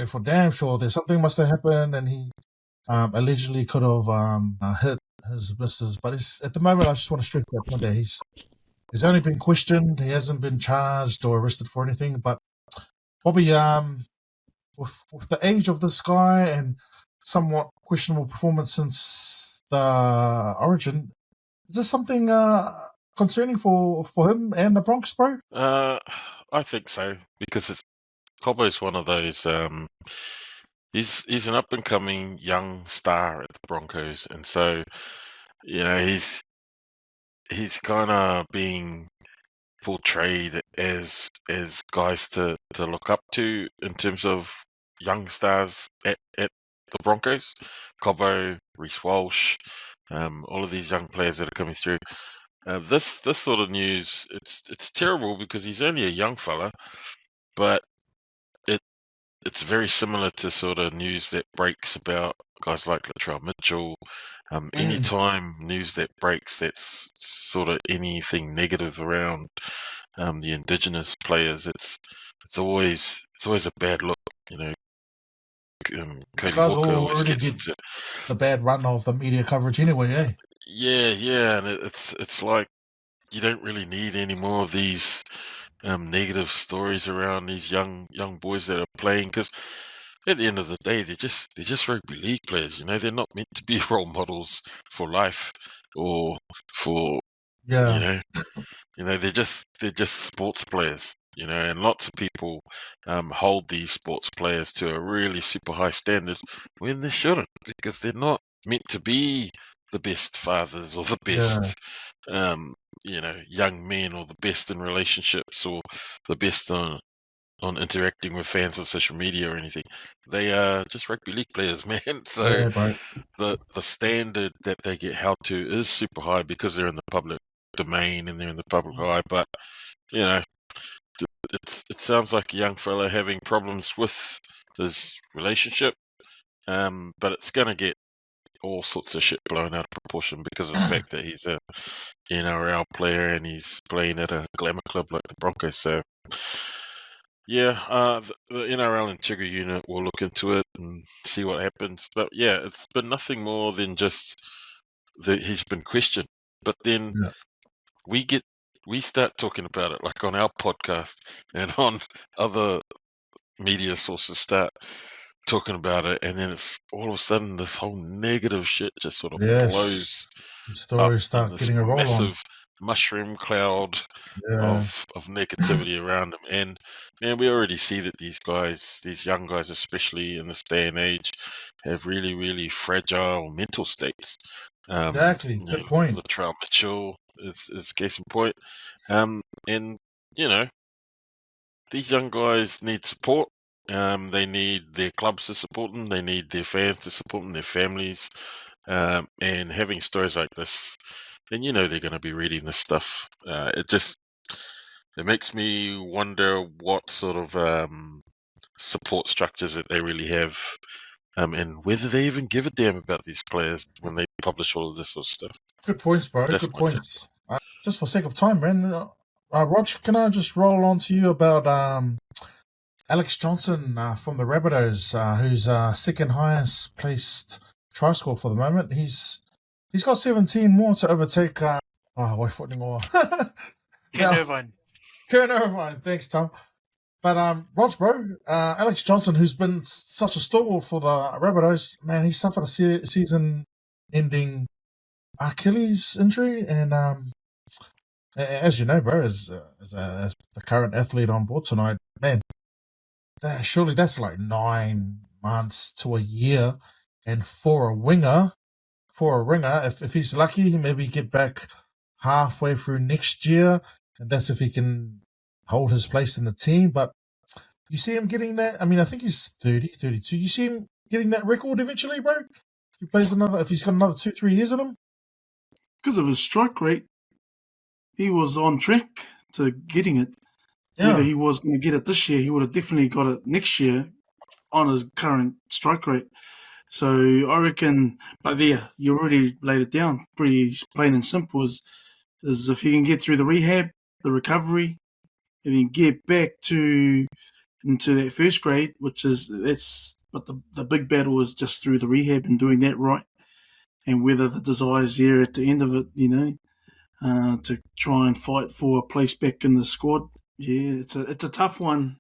for damn sure there's something must have happened, and he allegedly could have hit his missus. But at the moment, I just want to stress that point there. He's only been questioned. He hasn't been charged or arrested for anything. But Bobby, with the age of this guy and somewhat questionable performance since the origin, is this something concerning for him and the Bronx, bro? I think so, because Cobbo's one of those. He's an up and coming young star at the Broncos, and so he's kind of being portrayed as guys to look up to in terms of young stars at the Broncos. Cobbo, Reece Walsh, all of these young players that are coming through. This sort of news, it's terrible because he's only a young fella, but it's very similar to sort of news that breaks about guys like Latrell Mitchell. Anytime news that breaks that's sort of anything negative around the Indigenous players, it's always a bad look. Cody Guys Walker always already gets get into the bad run of the media coverage anyway, eh? yeah, and it's like you don't really need any more of these negative stories around these young boys that are playing, because at the end of the day, they're just rugby league players. They're not meant to be role models for life or for Yeah. they're just sports players. And lots of people hold these sports players to a really super high standard when they shouldn't, because they're not meant to be the best fathers or the best young men, or the best in relationships, or the best on interacting with fans on social media or anything. They are just rugby league players, man. So Yeah, bro. the standard that they get held to is super high because they're in the public domain and they're in the public eye. But it sounds like a young fella having problems with his relationship, but it's gonna get all sorts of shit blown out of proportion because of the fact that he's a NRL player and he's playing at a glamour club like the Broncos. So yeah, the NRL Integrity Unit will look into it and see what happens. But yeah, it's been nothing more than just that he's been questioned. But then we start talking about it, like on our podcast and on other media sources start talking about it, and then it's all of a sudden this whole negative shit just sort of blows The up stories in start this getting a roll on. massive mushroom cloud Yeah. of negativity around them. And man, we already see that these guys, these young guys especially in this day and age, have really, really fragile mental states. Exactly. Good point. Latrell Mitchell is case in point. And these young guys need support. They need their clubs to support them. They need their fans to support them, their families. And having stories like this and they're going to be reading this stuff. It makes me wonder what sort of support structures that they really have, and whether they even give a damn about these players when they publish all of this sort of stuff. Good points, bro. That's Good my points. Just for sake of time, man. Rog, can I just roll on to you about Alex Johnson from the Rabbitohs, who's second highest placed try score for the moment. He's got 17 more to overtake. Ken Irvine. Kieran Irvine. Thanks, Tom. But Rog, bro, Alex Johnson, who's been such a stalwart for the Rabbitohs, man, he suffered a season-ending Achilles injury, and as you know, bro, as the current athlete on board tonight, man, surely that's like 9 months to a year, and for a ringer, if he's lucky, he maybe get back halfway through next year, and that's if he can hold his place in the team. But you see him getting that. I mean, I think he's 30, 32. You see him getting that record eventually, bro. If he's got another 2-3 years in him. Because of his strike rate, he was on track to getting it. Yeah. Whether he was going to get it this year, he would have definitely got it next year on his current strike rate. So I reckon, but there, you already laid it down pretty plain and simple, is if he can get through the rehab, the recovery, and then get back into that first grade, but the big battle is just through the rehab and doing that right, and whether the desire's there at the end of it, to try and fight for a place back in the squad. Yeah, it's a tough one.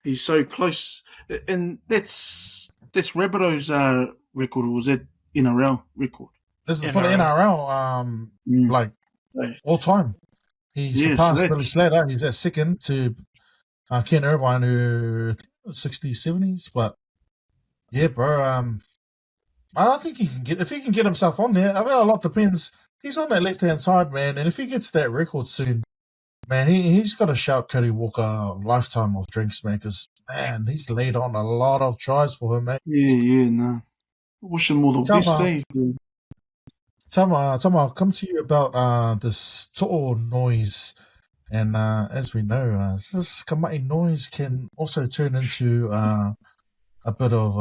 He's so close, and that's Rabbitohs' record, or was that NRL record? This is for the NRL, like all time. He surpassed Billy Slater. He's at second to Ken Irvine, who 60s, 70s. But yeah, bro. I think if he can get himself on there. I think a lot depends. He's on that left hand side, man, and if he gets that record soon, man, he's got to shout Cody Walker a lifetime of drinks, man, because man, he's laid on a lot of tries for him, man. Yeah, no. Wish him all the best, eh? Tama, I'll come to you about this to'o noise. And as we know, this kamai noise can also turn into a bit of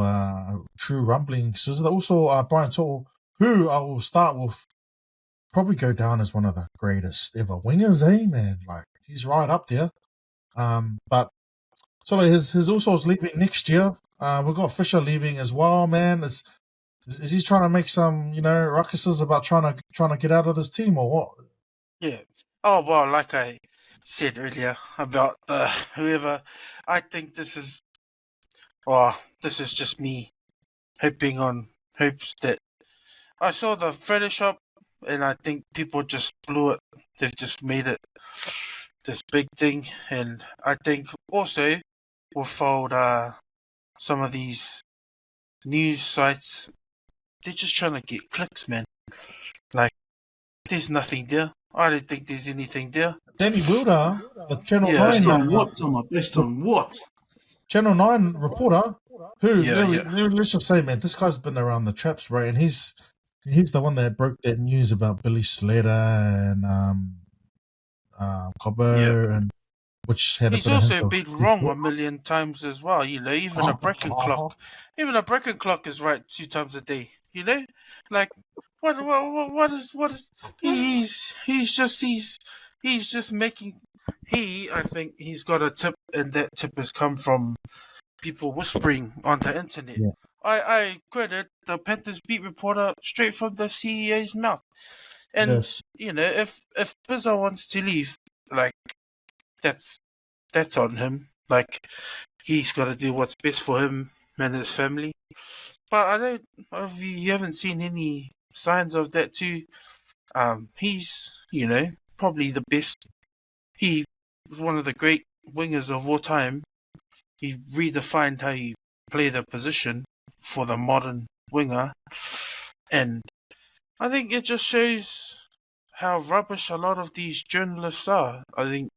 true rumbling. So there's also Brian To'o, who I will start with, probably go down as one of the greatest ever wingers, man? Like, he's right up there. But so his usos leaving next year. We've got Fisher leaving as well, man. Is he trying to make some, ruckuses about trying to get out of this team, or what? Yeah. Oh, well, like I said earlier about whoever, I think this is just me hoping on hopes that I saw the Photoshop, and I think people just blew it. They've just made it this big thing, and I think also will fold some of these news sites. They're just trying to get clicks, man. Like, there's nothing there. I don't think there's anything there. Danny Wilder, the Channel 9... Based on what, Thomas? Based on what? Channel 9 reporter, who, let's just say, man, this guy's been around the traps, right? And he's the one that broke that news about Billy Slater and Cobbo, and which had he's also been wrong a million times as well. Even a Brecken clock is right 2 times a day. Like what is he's just making. I think he's got a tip, and that tip has come from people whispering on the internet. Yeah. I credit the Panthers beat reporter straight from the CEO's mouth. And if Pizzo wants to leave, like, that's on him. Like, he's got to do what's best for him and his family. But you haven't seen any signs of that too. He's probably the best. He was one of the great wingers of all time. He redefined how you play the position for the modern winger, and I think it just shows how rubbish a lot of these journalists are. I think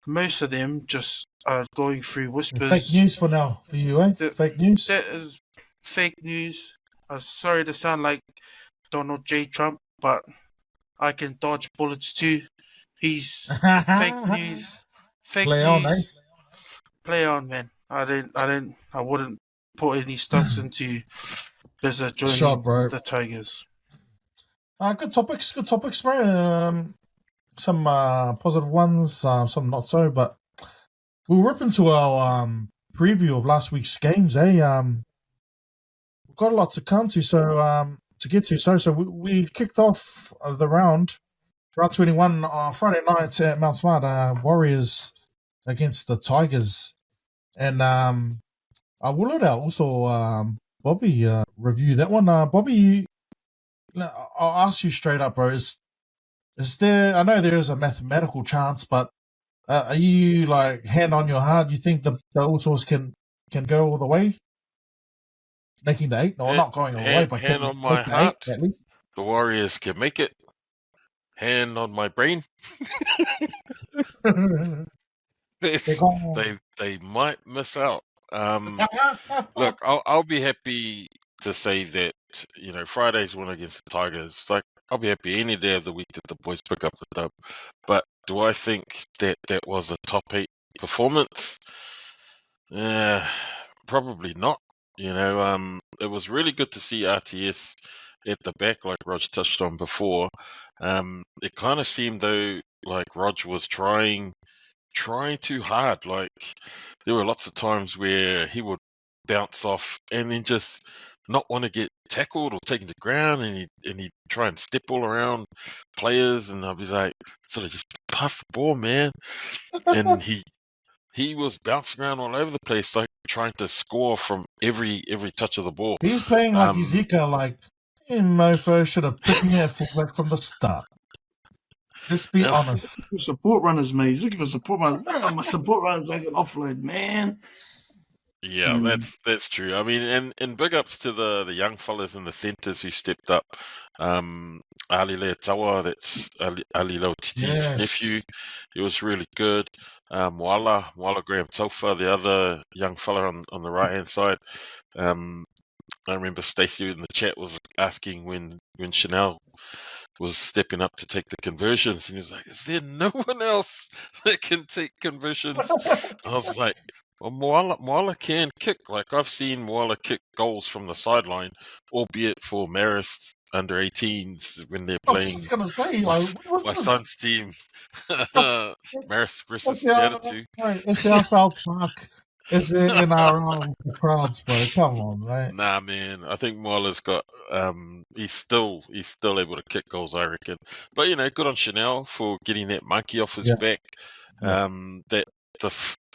most of them just are going through whispers. Fake news for now, for you, eh? Fake news? That is fake news. I'm sorry to sound like Donald J. Trump, but I can dodge bullets too. He's fake news. Fake Play news. on, eh? Play on, man. I wouldn't put any stocks into Bizza joining Shot, bro. the Tigers. Good topics, bro. Some positive ones, some not so, but we'll rip into our preview of last week's games, eh? We've got a lot to come to, so to get to. So we kicked off the round 21 Friday night at Mount Smart, Warriors against the Tigers. And I will let also Bobby review that one. Bobby, I'll ask you straight up, bro. Is there? I know there is a mathematical chance, but are you like hand on your heart? You think the usos can go all the way, making the 8? No, not going all the way, but hand can on my make the heart. 8 at least. The Warriors can make it. Hand on my brain. They might miss out. Look, I'll be happy to say that, you know, Friday's win against the Tigers. Like, I'll be happy any day of the week that the boys pick up the dub. But do I think that was a top 8 performance? Probably not. You know, it was really good to see RTS at the back, like Rog touched on before. It kind of seemed though like Rog was trying too hard. Like, there were lots of times where he would bounce off and then just not want to get tackled or taken to ground, and he'd try and step all around players, and I'd be like, sort of just pass the ball, man. And he was bouncing around all over the place, like trying to score from every touch of the ball. He's playing like Ezekiel, like, hey, mofo should have picked me at fullback from the start. Let's be honest. Support runners, mate. He's looking for support runners. Where are my support runners I can offload, man? Yeah, that's true. I mean, and big ups to the young fellas in the centres who stepped up. Ali Leatawa, that's Ali Lautiti's nephew. He was really good. Moala Graham Tofa, the other young fella on the right hand side. I remember Stacey in the chat was asking when Chanel was stepping up to take the conversions, and he was like, "Is there no one else that can take conversions?" I was like, well, Moala can kick. Like, I've seen Moala kick goals from the sideline, albeit for Marist under 18s when they're playing. I was just gonna say, like, my son's team, Marist versus Teatatu. It's our South Park. It's in our crowds, bro. Come on, right? Nah, man. I think Moala's got. He's still able to kick goals, I reckon. But, you know, good on Chanel for getting that monkey off his back.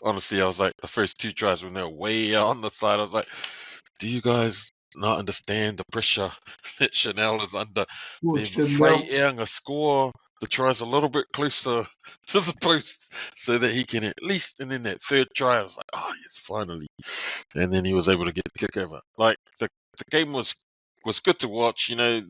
Honestly, I was like, the first 2 tries when they were way out on the side, I was like, do you guys not understand the pressure that Chanel is under? They're fighting a score. The try's a little bit closer to the post so that he can at least. And then that 3rd try, I was like, oh yes, finally. And then he was able to get the kick over. Like, the game was good to watch. You know,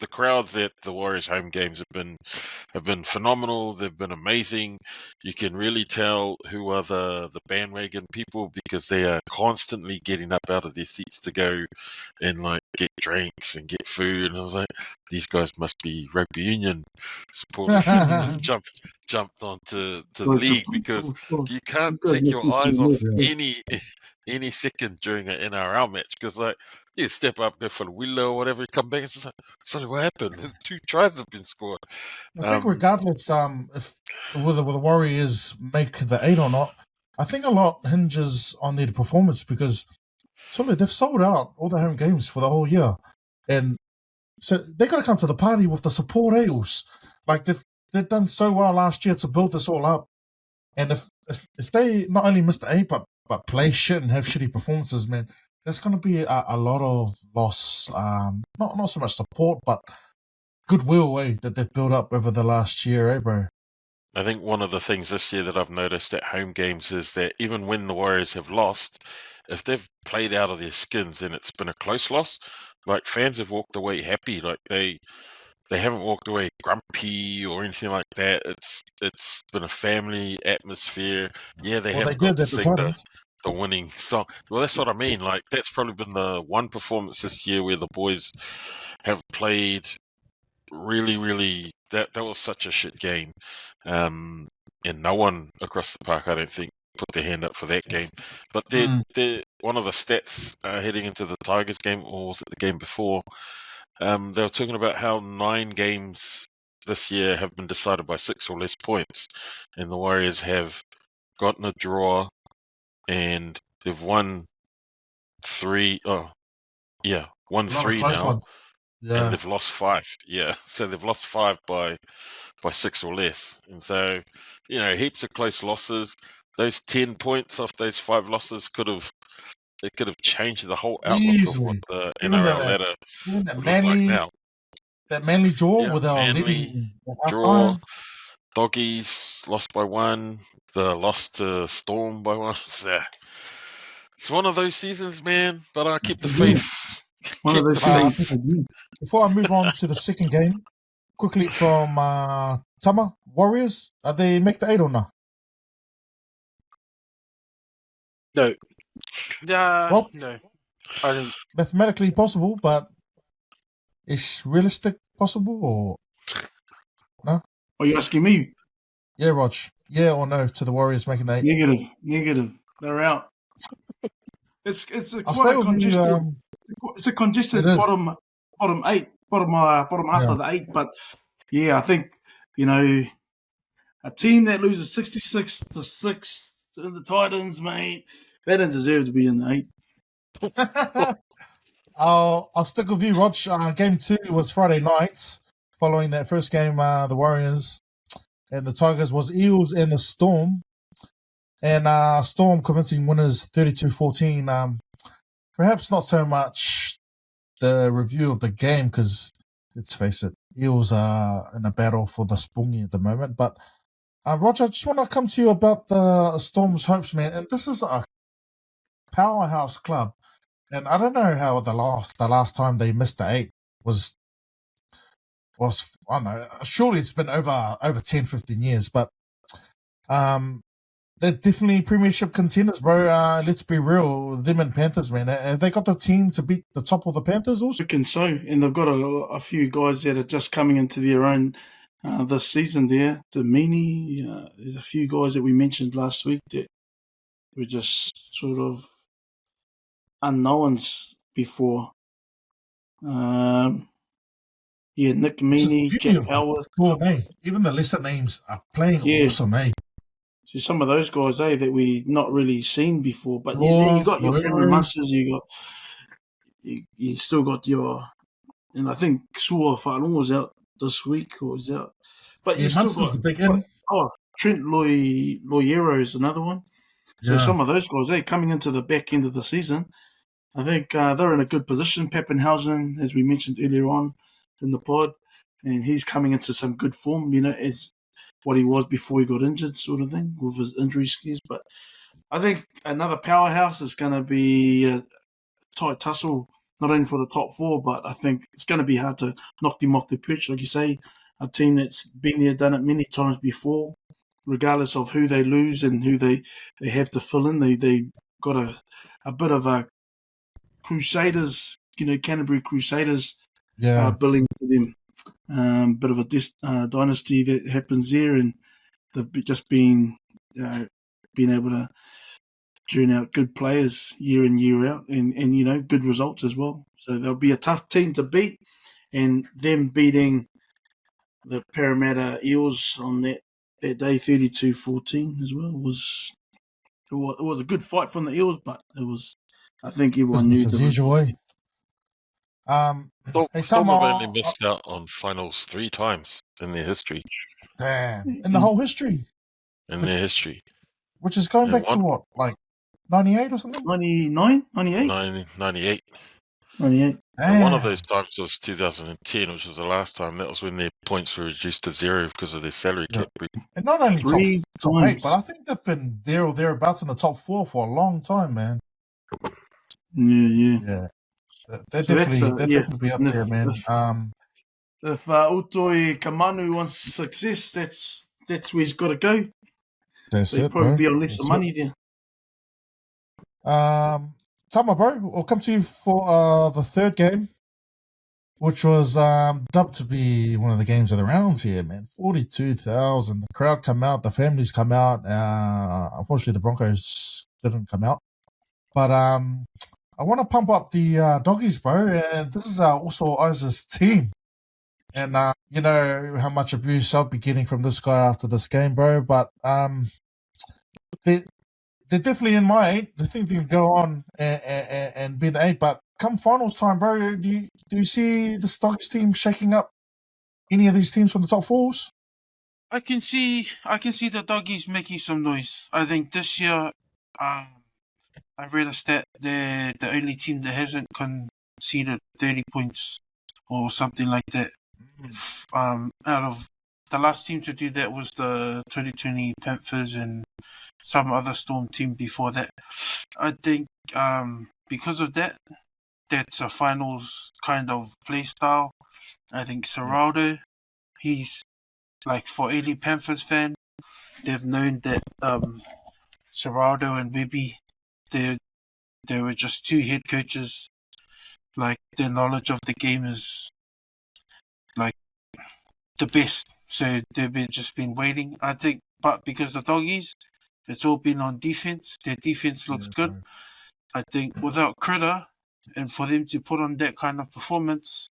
the crowds at the Warriors home games have been phenomenal. They've been amazing. You can really tell who are the bandwagon people, because they are constantly getting up out of their seats to go and like get drinks and get food. And I was like, these guys must be rugby union supporters. jumped onto the league, because you can't take your eyes off any second during an NRL match, because like, you step up, go for the willow or whatever, you come back and it's just like, sorry, what happened? 2 tries have been scored. I think regardless, if whether the Warriors make the 8 or not, I think a lot hinges on their performance, because they've sold out all their home games for the whole year, and so they got to come to the party with the support ales. Like, they've done so well last year to build this all up, and if they not only miss the 8 but play shit and have shitty performances, man, there's going to be a lot of loss. Not so much support, but goodwill that they've built up over the last year, bro? I think one of the things this year that I've noticed at home games is that even when the Warriors have lost, if they've played out of their skins and it's been a close loss, like, fans have walked away happy. Like, they haven't walked away grumpy or anything like that. It's been a family atmosphere. Yeah, they haven't got to sing the winning song. Well, that's what I mean. Like, that's probably been the one performance this year where the boys have played really, really that was such a shit game, and no one across the park, I don't think, put their hand up for that game. But they're one of the stats heading into the Tigers game, or was it the game before? They were talking about how 9 games this year have been decided by 6 or less points, and the Warriors have gotten a draw, and they've won 3. Oh, yeah, won 3 now, Ones. Yeah. and they've lost 5. Yeah, so they've lost 5 by 6 or less, and so heaps of close losses. Those 10 points off those 5 losses could have changed the whole outlook of what the NRL ladder Even that would look like now. That Manly draw Yeah, with our Manly leading draw. Doggies lost by 1. The loss to Storm by 1. It's one of those seasons, man. But I keep the faith. One of those seasons. Before I move on to the second game, quickly from Tama, Warriors, are they make the 8 or not? No. Well, no. I think mathematically possible, but is realistic possible or no? Are you asking me? Yeah, Rog. Yeah or no to the Warriors making the 8? Negative. They're out. It's a congested bottom 8, bottom half of the 8. But yeah, I think a team that loses 66-6 to the Titans, mate, they don't deserve to be in the 8. I'll stick with you, Rog. Game 2 was Friday night. Following that first game, the Warriors and the Tigers was Eels and the Storm. And Storm convincing winners 32-14. Perhaps not so much the review of the game because, let's face it, Eels are in a battle for the Spungy at the moment. But, Roger, I just want to come to you about the Storm's hopes, man. And this is a powerhouse club. And I don't know how the last time they missed the 8 was I don't know, surely it's been over 10, 15 years, but they're definitely premiership contenders, bro. Let's be real, them and Panthers, man. Have they got the team to beat the top of the Panthers also? I reckon so, and they've got a few guys that are just coming into their own this season there. Domini, there's a few guys that we mentioned last week that were just sort of unknowns before. Nick Meaney, Jack Howard. Even the lesser names are playing awesome, eh? So some of those guys, that we not really seen before. But then you got your Cameron Munsters, you still got your, and I think Sua Whanong was out this week or was out. But you still got the big in. Trent Loiero is another one. So some of those guys, coming into the back end of the season, I think they're in a good position. Pappenhausen, as we mentioned earlier on in the pod, and he's coming into some good form, as what he was before he got injured, sort of thing, with his injury scares. But I think another powerhouse is going to be a tight tussle, not only for the top 4, but I think it's going to be hard to knock them off the perch, like you say. A team that's been there, done it many times before, regardless of who they lose and who they have to fill in. They got a bit of a Crusaders, Canterbury Crusaders billing to them. Bit of a dynasty that happens there, and they've just been able to churn out good players year in, year out, and good results as well. So they'll be a tough team to beat, and them beating the Parramatta Eels on that day 32-14 as well it was a good fight from the Eels, but it was, I think everyone knew as usual. Storm have only missed out on finals 3 times in their history. Damn. In the whole history? In their history. Which is going back to what? Like 98 or something? 99? 98? 98. 98. And one of those times was 2010, which was the last time. That was when their points were reduced to 0 because of their salary cap. And not only top 8, times, but I think they've been there or thereabouts in the top 4 for a long time, man. Yeah. They're definitely be up there, man. If Utoi Kamanu wants success, that's where he's got to go. They'll probably be on less money there. Tama, bro, we'll come to you for the third game. which was dubbed to be one of the games of the rounds here, man. 42,000. The crowd come out, the families come out. Unfortunately, the Broncos didn't come out. But I want to pump up the doggies, bro. And this is also Oz's team. And you know how much abuse I'll be getting from this guy after this game, bro. But they're definitely in my 8. They think they can go on and be the 8. But come finals time, bro, do you see the Stocks team shaking up any of these teams from the top 4s? I can see the doggies making some noise. I think this year, I read a stat, they're the only team that hasn't conceded 30 points or something like that. Out of the last team to do that was the 2020 Panthers and some other Storm team before that. I think because of that, that's a finals kind of play style. I think Serraldo, he's like, for any Panthers fan, they've known that Serraldo and Bibby, they were just 2 head coaches. Like, their knowledge of the game is like the best. So they've just been waiting. I think, but because the doggies, it's all been on defense. Their defense looks good. Bro. I think without Critter, and for them to put on that kind of performance,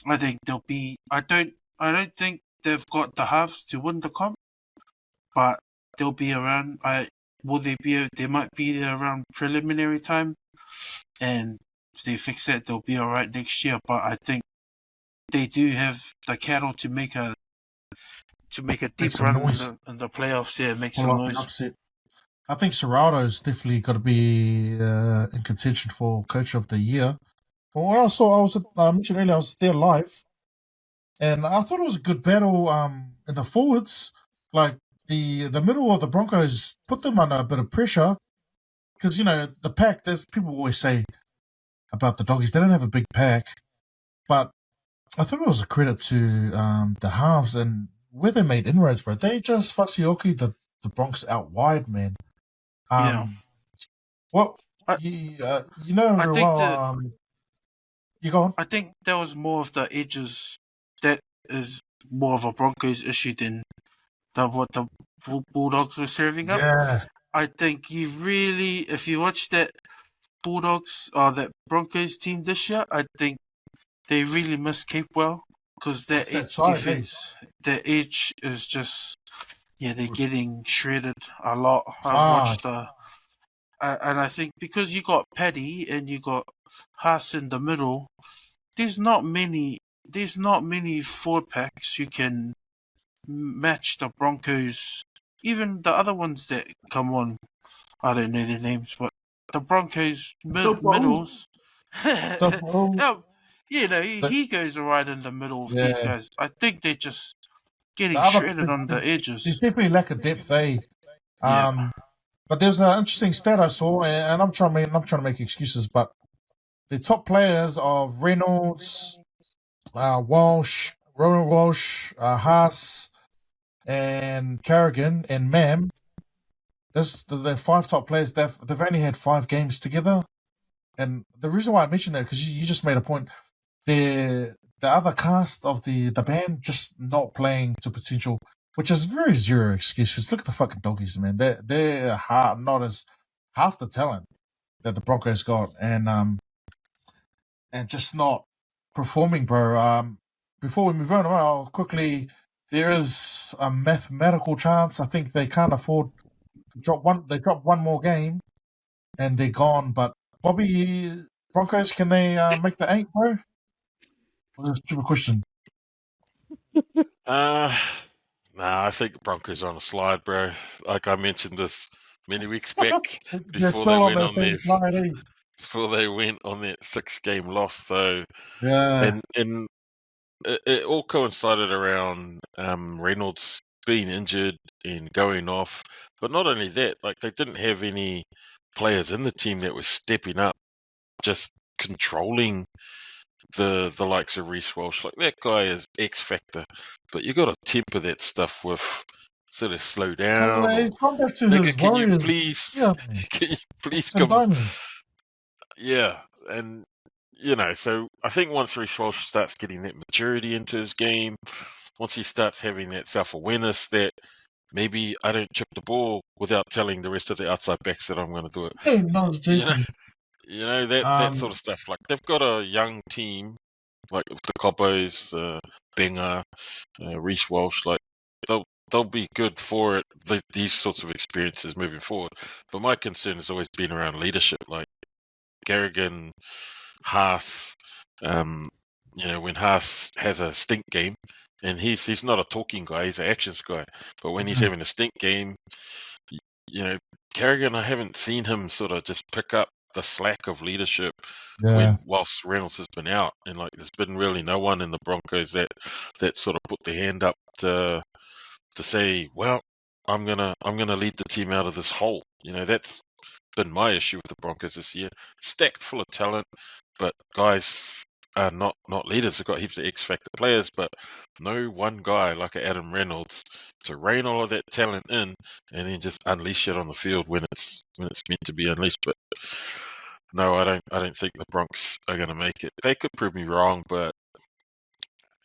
I think they'll be. I don't think they've got the halves to win the comp, but they'll be around. Will they be? They might be there around preliminary time, and if they fix that, they'll be all right next year. But I think they do have the cattle to make a deep some run noise. in the playoffs. Yeah, make Pull some off the noise. upset. I think Serrato's definitely got to be in contention for Coach of the Year. But what I saw, I mentioned earlier, I was there live, and I thought it was a good battle in the forwards. Like, the middle of the Broncos put them under a bit of pressure because, you know, the pack, there's people always say about the doggies, they don't have a big pack. But I thought it was a credit to the halves and where they made inroads, bro. They just Fasioki the Bronx out wide, man. Yeah. What I- you know I very think well. You go on. I think that was more of the edges. That is more of a Broncos issue than what the Bulldogs were serving up. Yeah, I think you really, if you watch that Bulldogs or that Broncos team this year, I think they really missed Capewell because that It's that edge side, defense, that edge is just, yeah, they're getting shredded a lot. I've hard. watched and I think because you got Paddy and you got Haas in the middle, there's not many forward packs you can match the Broncos. Even the other ones that come on, I don't know their names, but the Broncos middles. So, You know, he goes right in the middle of these Yeah. guys. I think they're just getting the other, shredded on the there's edges. definitely lack of depth, eh? Yeah. But there's an interesting stat I saw, and I'm trying to make excuses, but the top players of Reynolds, Walsh, Ronald Walsh, Haas, and Carrigan and Mam. The 5 top players. They've only had 5 games together, and the reason why I mentioned that because you just made a point. The other cast of the band just not playing to potential, which is very zero excuses. Look at the fucking doggies, man. They're not as half the talent that the Broncos got, and just not performing, bro. Before we move on, well, quickly, there is a mathematical chance. I think they can't afford to drop one. They drop one more game, and they're gone. But Bobby, Broncos, can they make the 8, bro? What a stupid question. Nah, I think Broncos are on a slide, bro. Like I mentioned this many weeks back They're before still they on went that on same this. slide, eh? Before they went on that 6-game loss. So Yeah. and it all coincided around Reynolds being injured and going off. But not only that, like they didn't have any players in the team that were stepping up, just controlling the likes of Reece Walsh. Like that guy is X factor, but you got to temper that stuff with sort of slow down. He's gone back to Nigga, his can you Warriors. please? Yeah. Can you please Some come? diamonds. Yeah, and So I think once Reece Walsh starts getting that maturity into his game, once he starts having that self-awareness that maybe I don't chip the ball without telling the rest of the outside backs that I'm going to do it. Hey, no, Jason. That sort of stuff. Like they've got a young team, like the Cobbos, Benga, Reece Walsh. Like they'll be good for it. These sorts of experiences moving forward. But my concern has always been around leadership, like Garrigan, Haas. When Haas has a stink game, and he's not a talking guy, he's an actions guy. But when he's having a stink game, Carrigan, I haven't seen him sort of just pick up the slack of leadership whilst Reynolds has been out, and like there's been really no one in the Broncos that sort of put their hand up to say, well, I'm gonna lead the team out of this hole. That's been my issue with the Broncos this year. Stacked full of talent, but guys are not leaders. They've got heaps of X factor players, but no one guy like Adam Reynolds to rein all of that talent in and then just unleash it on the field when it's meant to be unleashed. But no, I don't think the Bronx are going to make it. They could prove me wrong, but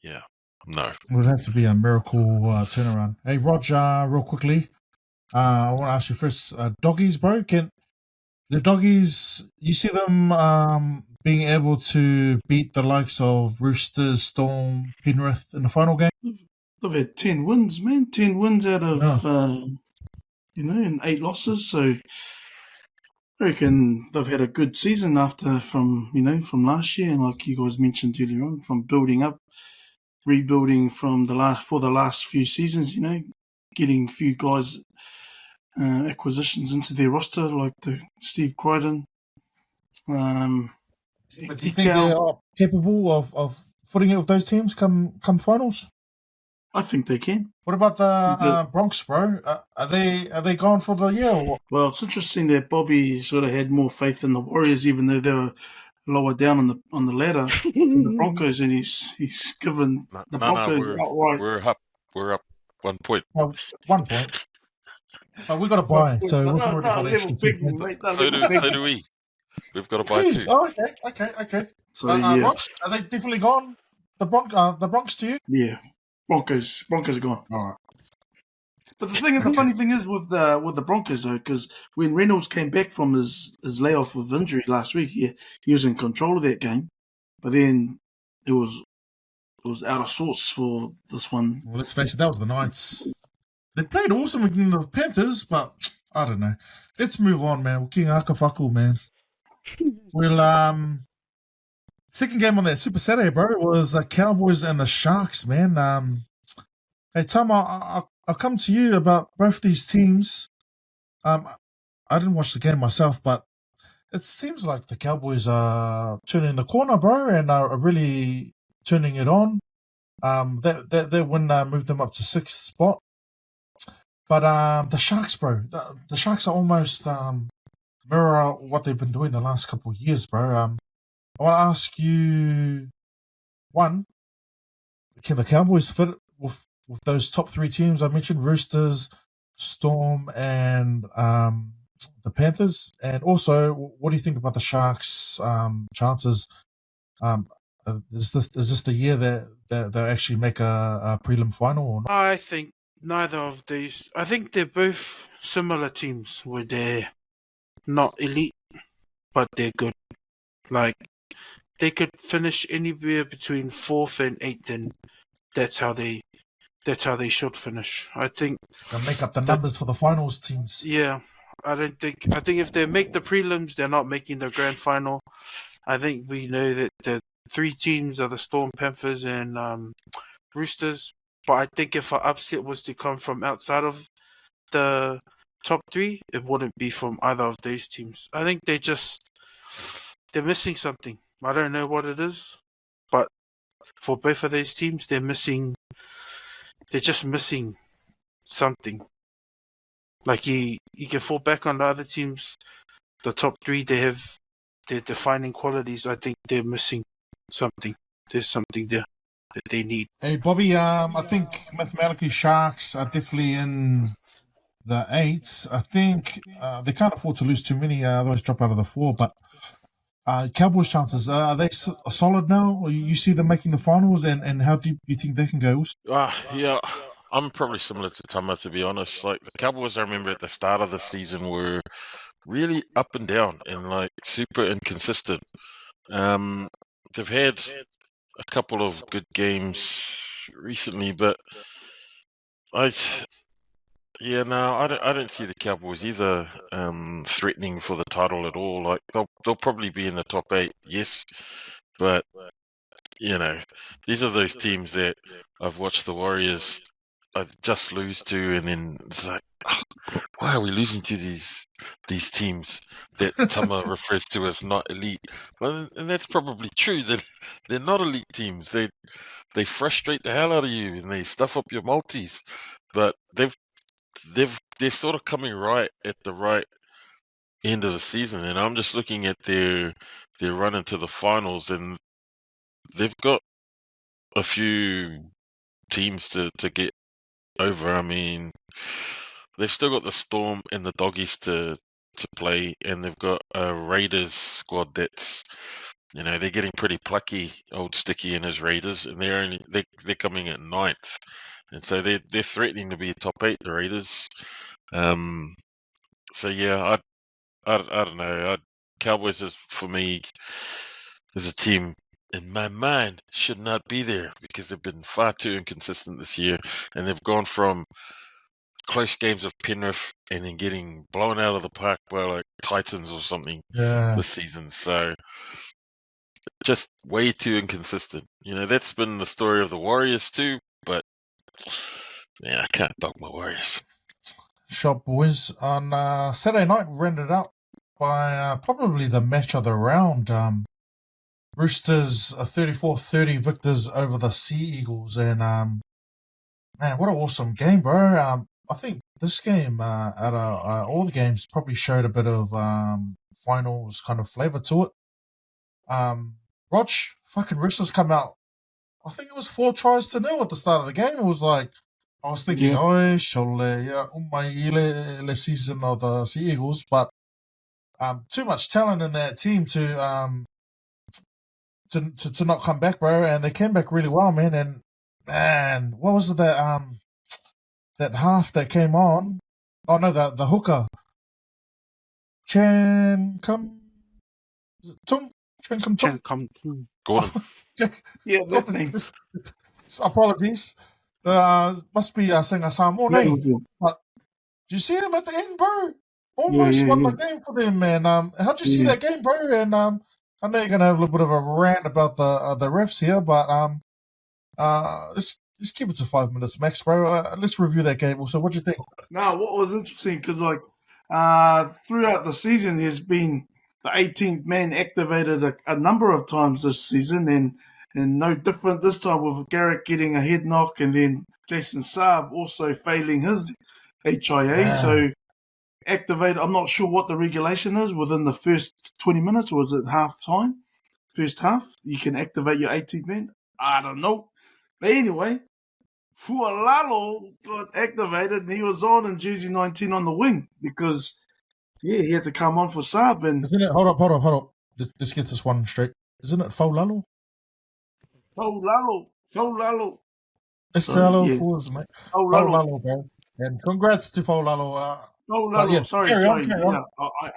yeah, no. It would have to be a miracle turnaround. Hey, Roger, real quickly, I want to ask you first, doggies, bro. Can the doggies, you see them being able to beat the likes of Roosters, Storm, Penrith in the final game? They've had 10 wins, man. 10 wins out of, and 8 losses. So I reckon they've had a good season from last year. And like you guys mentioned earlier on, from building up, rebuilding for the last few seasons, getting a few guys, acquisitions into their roster, like the Steve Crichton. But do you think they are capable of footing it with those teams come finals? I think they can. What about the Bronx, bro? Are they gone for the year or what? Well, it's interesting that Bobby sort of had more faith in the Warriors, even though they were lower down on the ladder than the Broncos, and he's given the Broncos outright. We're up 1 point. Well, 1 point. But we got to buy, so we've already got extra 2 points. So do we. We've got to buy too. Oh, okay. So Roch, are they definitely gone? The Bronx to you? Yeah, Broncos are gone. All right. But the funny thing is with the Broncos though, because when Reynolds came back from his layoff with injury last week, he was in control of that game, but then it was out of sorts for this one. Well, let's face it, that was the Knights. They played awesome against the Panthers, but I don't know. Let's move on, man. King Akafaku, man. Well, second game on that Super Saturday, bro, was the Cowboys and the Sharks, man. Hey, Tama, I'll come to you about both these teams. I didn't watch the game myself, but it seems like the Cowboys are turning the corner, bro, and are really turning it on. Their win moved them up to 6th spot. But the Sharks, bro, the Sharks are almost mirror what they've been doing the last couple of years, bro. I want to ask you, one, can the Cowboys fit with those top 3 teams I mentioned, Roosters, Storm, and the Panthers? And also, what do you think about the Sharks' chances? Is this the year that they'll actually make a prelim final? Or not? I think neither of these. I think they're both similar teams where they're not elite, but they're good. Like, they could finish anywhere between 4th and 8th, and that's how they should finish. I think they'll make up the numbers for the finals teams. Yeah, I think if they make the prelims, they're not making the grand final. I think we know that the 3 teams are the Storm, Panthers, and Roosters. But I think if an upset was to come from outside of the top 3, it wouldn't be from either of those teams. I think they're missing something. I don't know what it is, but for both of those teams, they're just missing something. Like you can fall back on the other teams, the top 3, they have their defining qualities. I think they're missing something. There's something there that they need. Hey, Bobby, I think mathematically Sharks are definitely in the 8s. I think they can't afford to lose too many, otherwise drop out of the 4. But Cowboys' chances, are they solid now? Or you see them making the finals, and how deep do you think they can go? Yeah, I'm probably similar to Tama, to be honest. Like, the Cowboys, I remember at the start of the season were really up and down and like super inconsistent. They've had a couple of good games recently, but I I don't see the Cowboys either threatening for the title at all. Like, they'll probably be in the top 8, yes, but you know, these are those teams that I've watched the Warriors just lose to, and then it's like, why are we losing to these teams that Tama refers to as not elite? Well, and that's probably true. That they're not elite teams. They frustrate the hell out of you, and they stuff up your multis. But they're sort of coming right at the right end of the season, and I'm just looking at their run into the finals, and they've got a few teams to get over. I mean, they've still got the Storm and the Doggies to play, and they've got a Raiders squad that's, they're getting pretty plucky. Old Sticky and his Raiders, and they're coming at 9th, and so they're threatening to be top 8. The Raiders. So yeah, I don't know. Cowboys is, for me, is a team in my mind should not be there because they've been far too inconsistent this year, and they've gone from close games of Penrith and then getting blown out of the park by like Titans or something this season. So just way too inconsistent. That's been the story of the Warriors too, but man, I can't dog my Warriors. Shot boys. On Saturday night, rendered out by probably the match of the round. Roosters 34-30 victors over the Sea Eagles, and man, what an awesome game, bro. I think this game, out of all the games, probably showed a bit of finals kind of flavour to it. Rog, fucking Roosters come out. I think it was 4-0 at the start of the game. It was like, I was thinking, umai season of the Sea Eagles, but too much talent in that team to not come back, bro. And they came back really well, man. And man, what was it that half that came on? Oh no, the hooker. Chan Kum Tum. Gordon. Yeah, that name. Apologies. Must be saying a Samoa name. But do you see him at the end, bro? Almost won the game for them, man. How'd you see that game, bro? And I know you're gonna have a little bit of a rant about the refs here, but let's keep it to 5 minutes max, bro. Let's review that game. Also, what do you think? No, what was interesting because throughout the season, there's been the 18th man activated a number of times this season, and no different this time with Garrett getting a head knock, and then Jason Saab also failing his HIA. Yeah. So activated. I'm not sure what the regulation is within the first 20 minutes, or is it half time? First half, you can activate your 18th man. I don't know. But anyway, Fualalo got activated, and he was on in jersey 19 on the wing because, he had to come on for Saab. And isn't it? Hold up. Let's get this one straight. Isn't it Faulalo? Faulalo. It's Fools, mate. Faulalo, bro. And congrats to Faulalo. Faulalo, sorry. Yeah,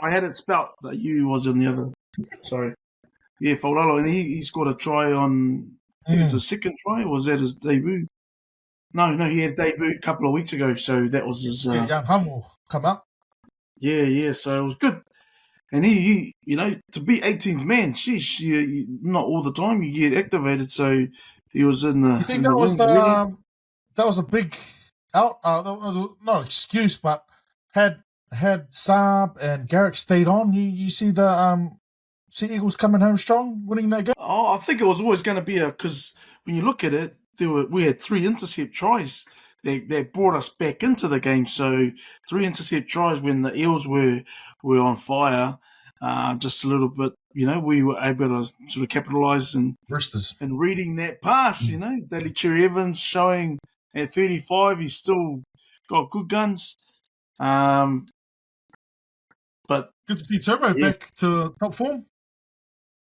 I had it spelt. The U was in the other. Sorry. Yeah, Faulalo, and he scored a try on. I think it's the second try, or was that his debut? No, he had debut a couple of weeks ago, so that was his. Young Hummel come up. Yeah, so it was good. And he to be 18th man, sheesh, not all the time you get activated, so he was in the. You think that was that was a big out? Not excuse, but had Saab and Garrick stayed on, you see the Sea Eagles coming home strong, winning that game. Oh, I think it was always going to be because when you look at it, we had 3 intercept tries. They brought us back into the game. So 3 intercept tries when the Eels were on fire. Just a little bit, we were able to sort of capitalise and reading that pass. Daly Cherry Evans showing at 35, he's still got good guns. But good to see Turbo back to top form.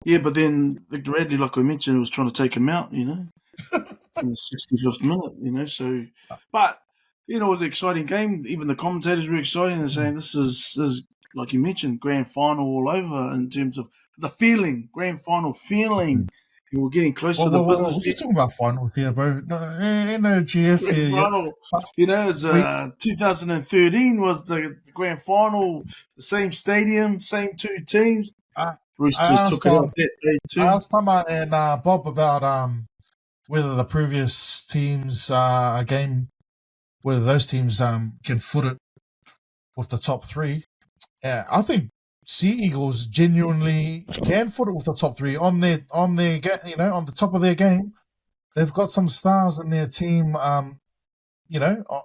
Yeah, but then Victor Radley, like I mentioned, was trying to take him out, in the 65th minute, so. But, it was an exciting game. Even the commentators were excited. They're saying this is, like you mentioned, grand final all over in terms of the feeling, grand final feeling. We're getting close to the business. We're just talking about finals here, bro. Ain't no GF Grand here yet. final. It's 2013 was the grand final, the same stadium, same two teams. Bruce just took it off that day too. I asked Tama and Bob about whether the previous teams whether those teams can foot it with the top three. I think Sea Eagles genuinely can foot it with the top three on their on the top of their game. They've got some stars in their team, on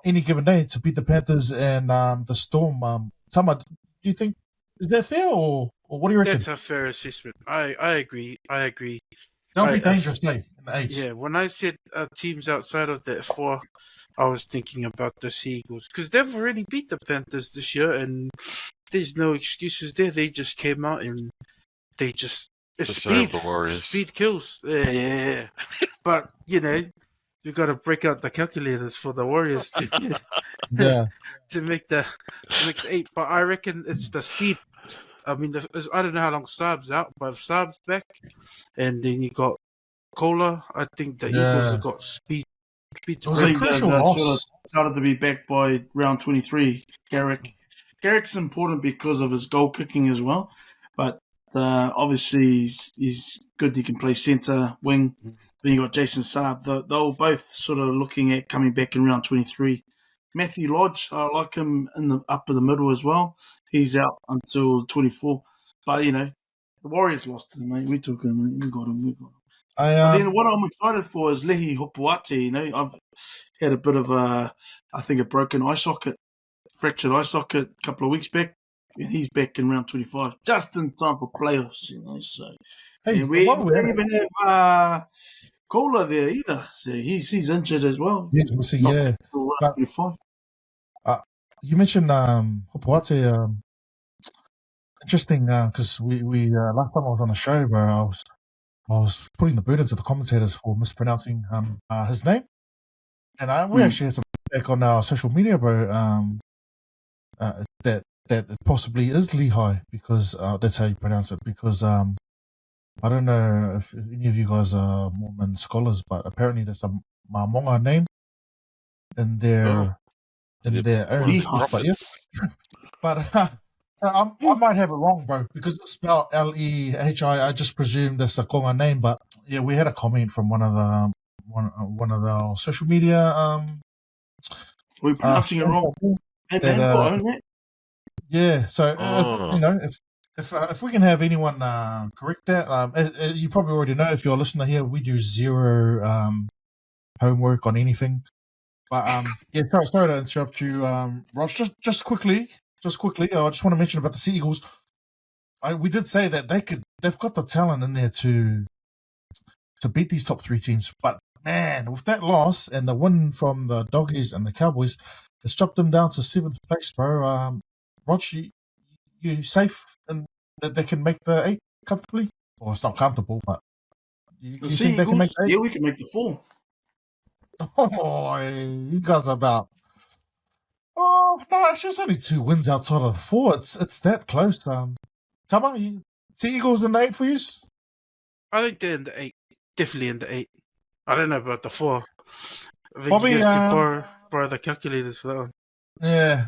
any given day to beat the Panthers and the Storm. Tama, do you think is that fair or what do you reckon? That's a fair assessment. I agree. They'll be dangerous, in the eight. Yeah, when I said teams outside of that four, I was thinking about the Sea Eagles because they've already beat the Panthers this year, and there's no excuses there. They just came out and they just speed. The Warriors. Speed kills. Yeah. But you got to break out the calculators for the Warriors to to make the 8. But I reckon it's the speed. I mean, I don't know how long Saab's out, but if Saab's back, and then you got Kohler, I think the Eagles have got speed. It was a crucial loss. Sort of started to be back by round 23. Garrick's important because of his goal kicking as well, but obviously he's good. He can play centre, wing. Then you got Jason Saab. They're both sort of looking at coming back in round 23. Matthew Lodge, I like him in the up in the middle as well. He's out until 24. But, the Warriors lost him, mate. We took him, mate. We got him. Then what I'm excited for is Lehi Hopuate. I've had a bit of a broken eye socket, fractured eye socket a couple of weeks back. And he's back in round 25, just in time for playoffs, so. Hey, we don't even have Kohler there either. So he's injured as well. Yes, we'll see, yeah. But, you mentioned Hopuate. Interesting, because we last time I was on the show, bro, I was putting the boot into the commentators for mispronouncing his name, and we actually had some feedback on our social media, bro. That it possibly is Lehigh because that's how you pronounce it. Because I don't know if any of you guys are Mormon scholars, but apparently there's a Mamonga name in their own. But I might have it wrong, bro, because it's spelled Lehi. I just presumed that's a Konga name, but yeah, we had a comment from one of our social media. We're pronouncing it wrong. Yeah, so if we can have anyone correct that, you probably already know if you're a listener here, we do zero homework on anything. But yeah, sorry to interrupt you, Ross. Just quickly, I just want to mention about the Sea Eagles. We did say that they've got the talent in there to beat these top three teams. But man, with that loss and the win from the Doggies and the Cowboys, it's dropped them down to 7th place, bro. Rog, you safe and that they can make the 8 comfortably? Well, it's not comfortable, but you think they can make the 8? Yeah, we can make the 4. Oh, you guys are about. Oh no, it's just only 2 wins outside of the 4. It's that close. Tama, Sea Eagles in the 8 for you? I think they're in the 8. Definitely in the 8. I don't know about the 4. I think Bobby, you have to borrow the calculators for that one. Yeah,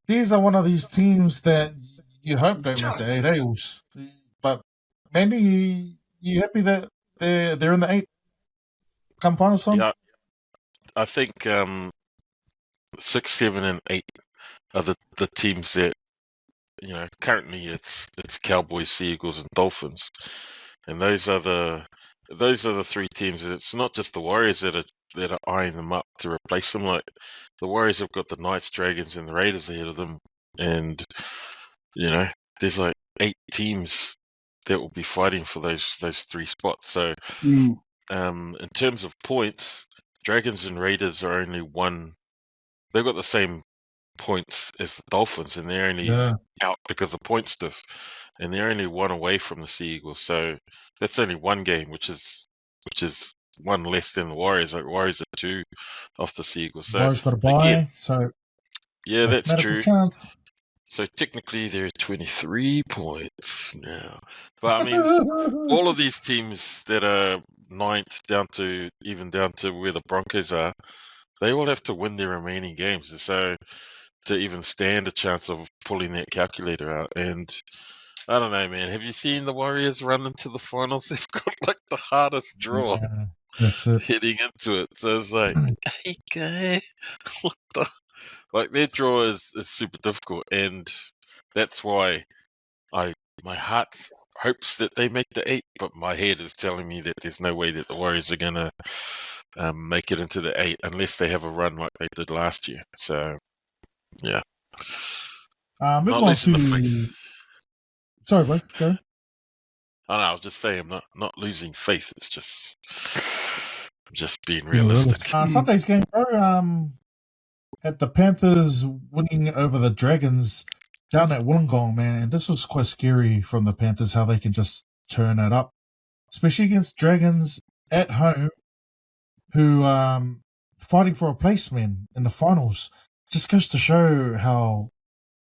these are one of these teams that you hope don't make the 8 Eagles. But Mandy, you happy that they're in the 8 come final time? Yeah, I think 6, 7, and 8 are the teams that currently it's Cowboys, Sea Eagles, and Dolphins, and those are the 3 teams. It's not just the Warriors that are eyeing them up to replace them. Like the Warriors have got the Knights, Dragons, and the Raiders ahead of them, and there's like 8 teams that will be fighting for those 3 spots. So in terms of points, Dragons and Raiders are only one. They've got the same points as the Dolphins, and they're only out because of point stuff. and they're only one away from the Sea Eagles. So that's only one game, which is one less than the Warriors. Like Warriors are 2 off the Sea Eagles. So Warriors got a again, bye, so yeah, that's mathematical true. chance. So technically, they're 23 points now. But I mean, all of these teams that are ninth down to where the Broncos are, they all have to win their remaining games. So to even stand a chance of pulling that calculator out. And I don't know, man. Have you seen the Warriors run into the finals? They've got like the hardest draw Yeah, that's it. heading into it. So it's like, okay, what the? Like their draw is super difficult, and that's why my heart hopes that they make the 8, but my head is telling me that there's no way that the Warriors are gonna make it into the 8 unless they have a run like they did last year. So yeah. Moving Not on losing the to. faith. Sorry, bro. Go. I know, I was just saying, I'm not losing faith. It's just being Being realistic. realist. Sunday's game, bro. Had the Panthers winning over the Dragons down at Wollongong, man, and this was quite scary from the Panthers how they can just turn it up, especially against Dragons at home, who fighting for a place, man, in the finals. Just goes to show how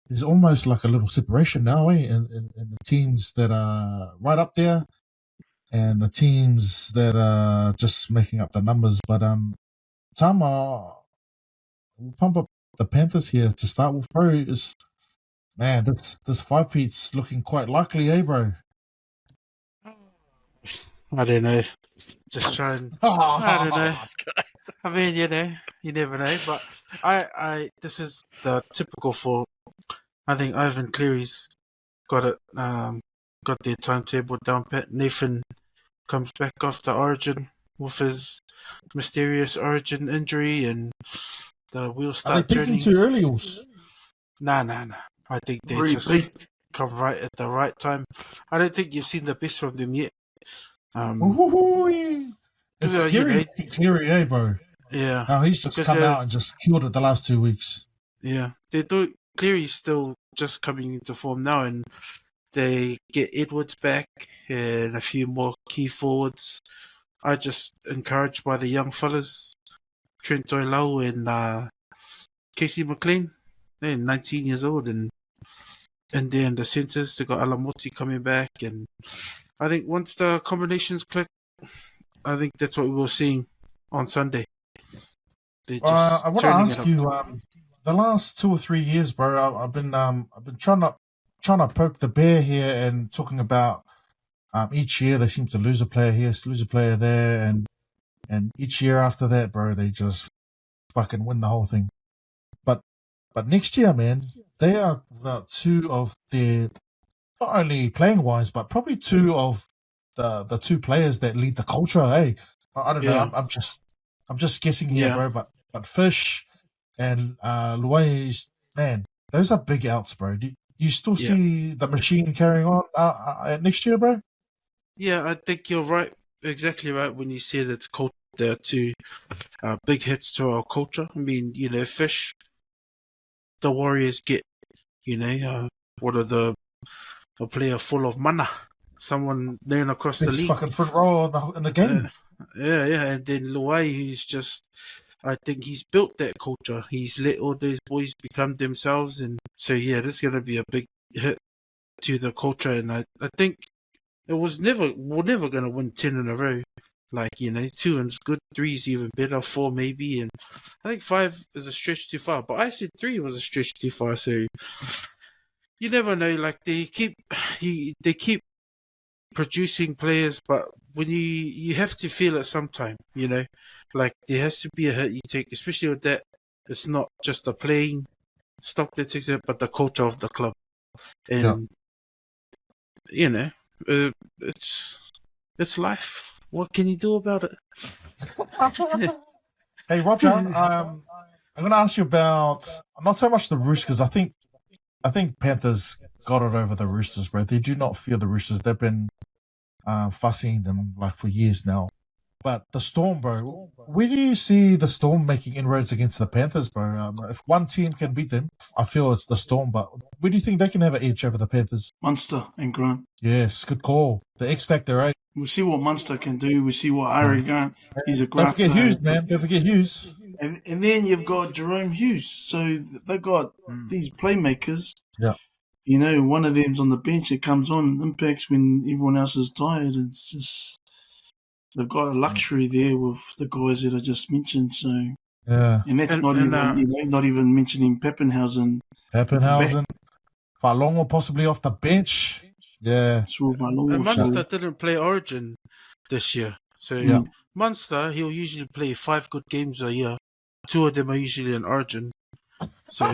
there's almost like a little separation now, in the teams that are right up there and the teams that are just making up the numbers. But Tama, we'll pump up the Panthers here to start with, bro. Man, this 5-peat's looking quite likely, bro? I don't know. Just trying. I don't know. I mean, you never know. But this is the typical for. I think Ivan Cleary's got it. Got their timetable down pat. Nathan comes back after Origin with his mysterious Origin injury, and the wheels Are they start turning. peaking too early, Oos? Nah. I think they just come right at the right time. I don't think you've seen the best from them yet. It's scary to see Cleary, bro. Yeah. How he's just come out and just killed it the last 2 weeks. Yeah. Cleary's still just coming into form now, and they get Edwards back and a few more key forwards. I just encouraged by the young fellas, Trent Doyle and Casey McLean. They're 19 years old, and then the centres, they got Alamoti coming back, and I think once the combinations click, I think that's what we were seeing on Sunday. I want to ask you, the last 2 or 3 years, bro, I've been trying to poke the bear here and talking about each year they seem to lose a player here, lose a player there, and each year after that, bro, they just fucking win the whole thing. But next year, man, they are the 2 of their, not only playing wise, but probably 2 of the 2 players that lead the culture. Hey, I don't know. I'm just guessing here, bro. But Fish and Louise, man, those are big outs, bro. Do you still see the machine carrying on next year, bro? Yeah, I think you're right. Exactly right when you said it's culture. There are 2 big hits to our culture. I mean, Fish, the Warriors get, what are a player full of mana, someone known across the league. Fucking front row in the game. Yeah, and then Luai, he's just, I think he's built that culture. He's let all those boys become themselves, and so this is going to be a big hit to the culture. And I think we're never going to win 10 in a row. Like 2 is good, 3 is even better, 4 maybe, and I think 5 is a stretch too far. But I said 3 was a stretch too far, so you never know. Like they keep producing players, but when you have to feel it sometime, like there has to be a hit you take, especially with that. It's not just the playing stock that takes it, but the culture of the club, and it's life. What can you do about it? Hey, Roger, I'm going to ask you about not so much the Roosters. I think Panthers got it over the Roosters, bro. They do not fear the Roosters. They've been fussing them like for years now. But the Storm, bro, where do you see the Storm making inroads against the Panthers, bro? If one team can beat them, I feel it's the Storm. But where do you think they can have an edge over the Panthers? Munster and Grant. Yes, good call. The X Factor, right? We'll see what Munster can do. We'll see what Harry Grant. He's a Don't grafter. forget Hughes, man. Don't forget Hughes. And then you've got Jerome Hughes. So they've got these playmakers. Yeah. You know, one of them's on the bench. It comes on and impacts when everyone else is tired. It's just they've got a luxury there with the guys that I just mentioned. So Yeah. and that's not even mentioning Pappenhausen. Falongo possibly off the bench. Yeah. And Munster didn't play Origin this year. So Munster, he'll usually play 5 good games a year. 2 of them are usually in Origin. So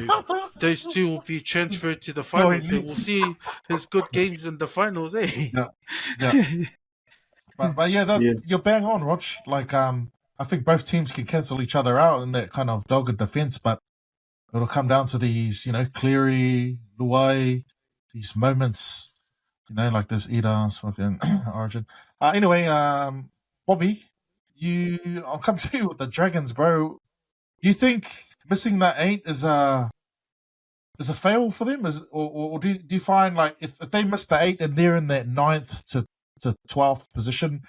those 2 will be transferred to the finals. So we'll see his good games in the finals, eh? Yeah. But you're bang on, Rog. Like, I think both teams can cancel each other out in that kind of dogged defense, but it'll come down to these, Cleary, Luai, these moments, like this Eda's fucking Origin. Anyway, Bobby, I'll come to you with the Dragons, bro. Do you think missing that 8 is a fail for them? Or do you find, like, if they miss the 8 and they're in that 9th to 12th position,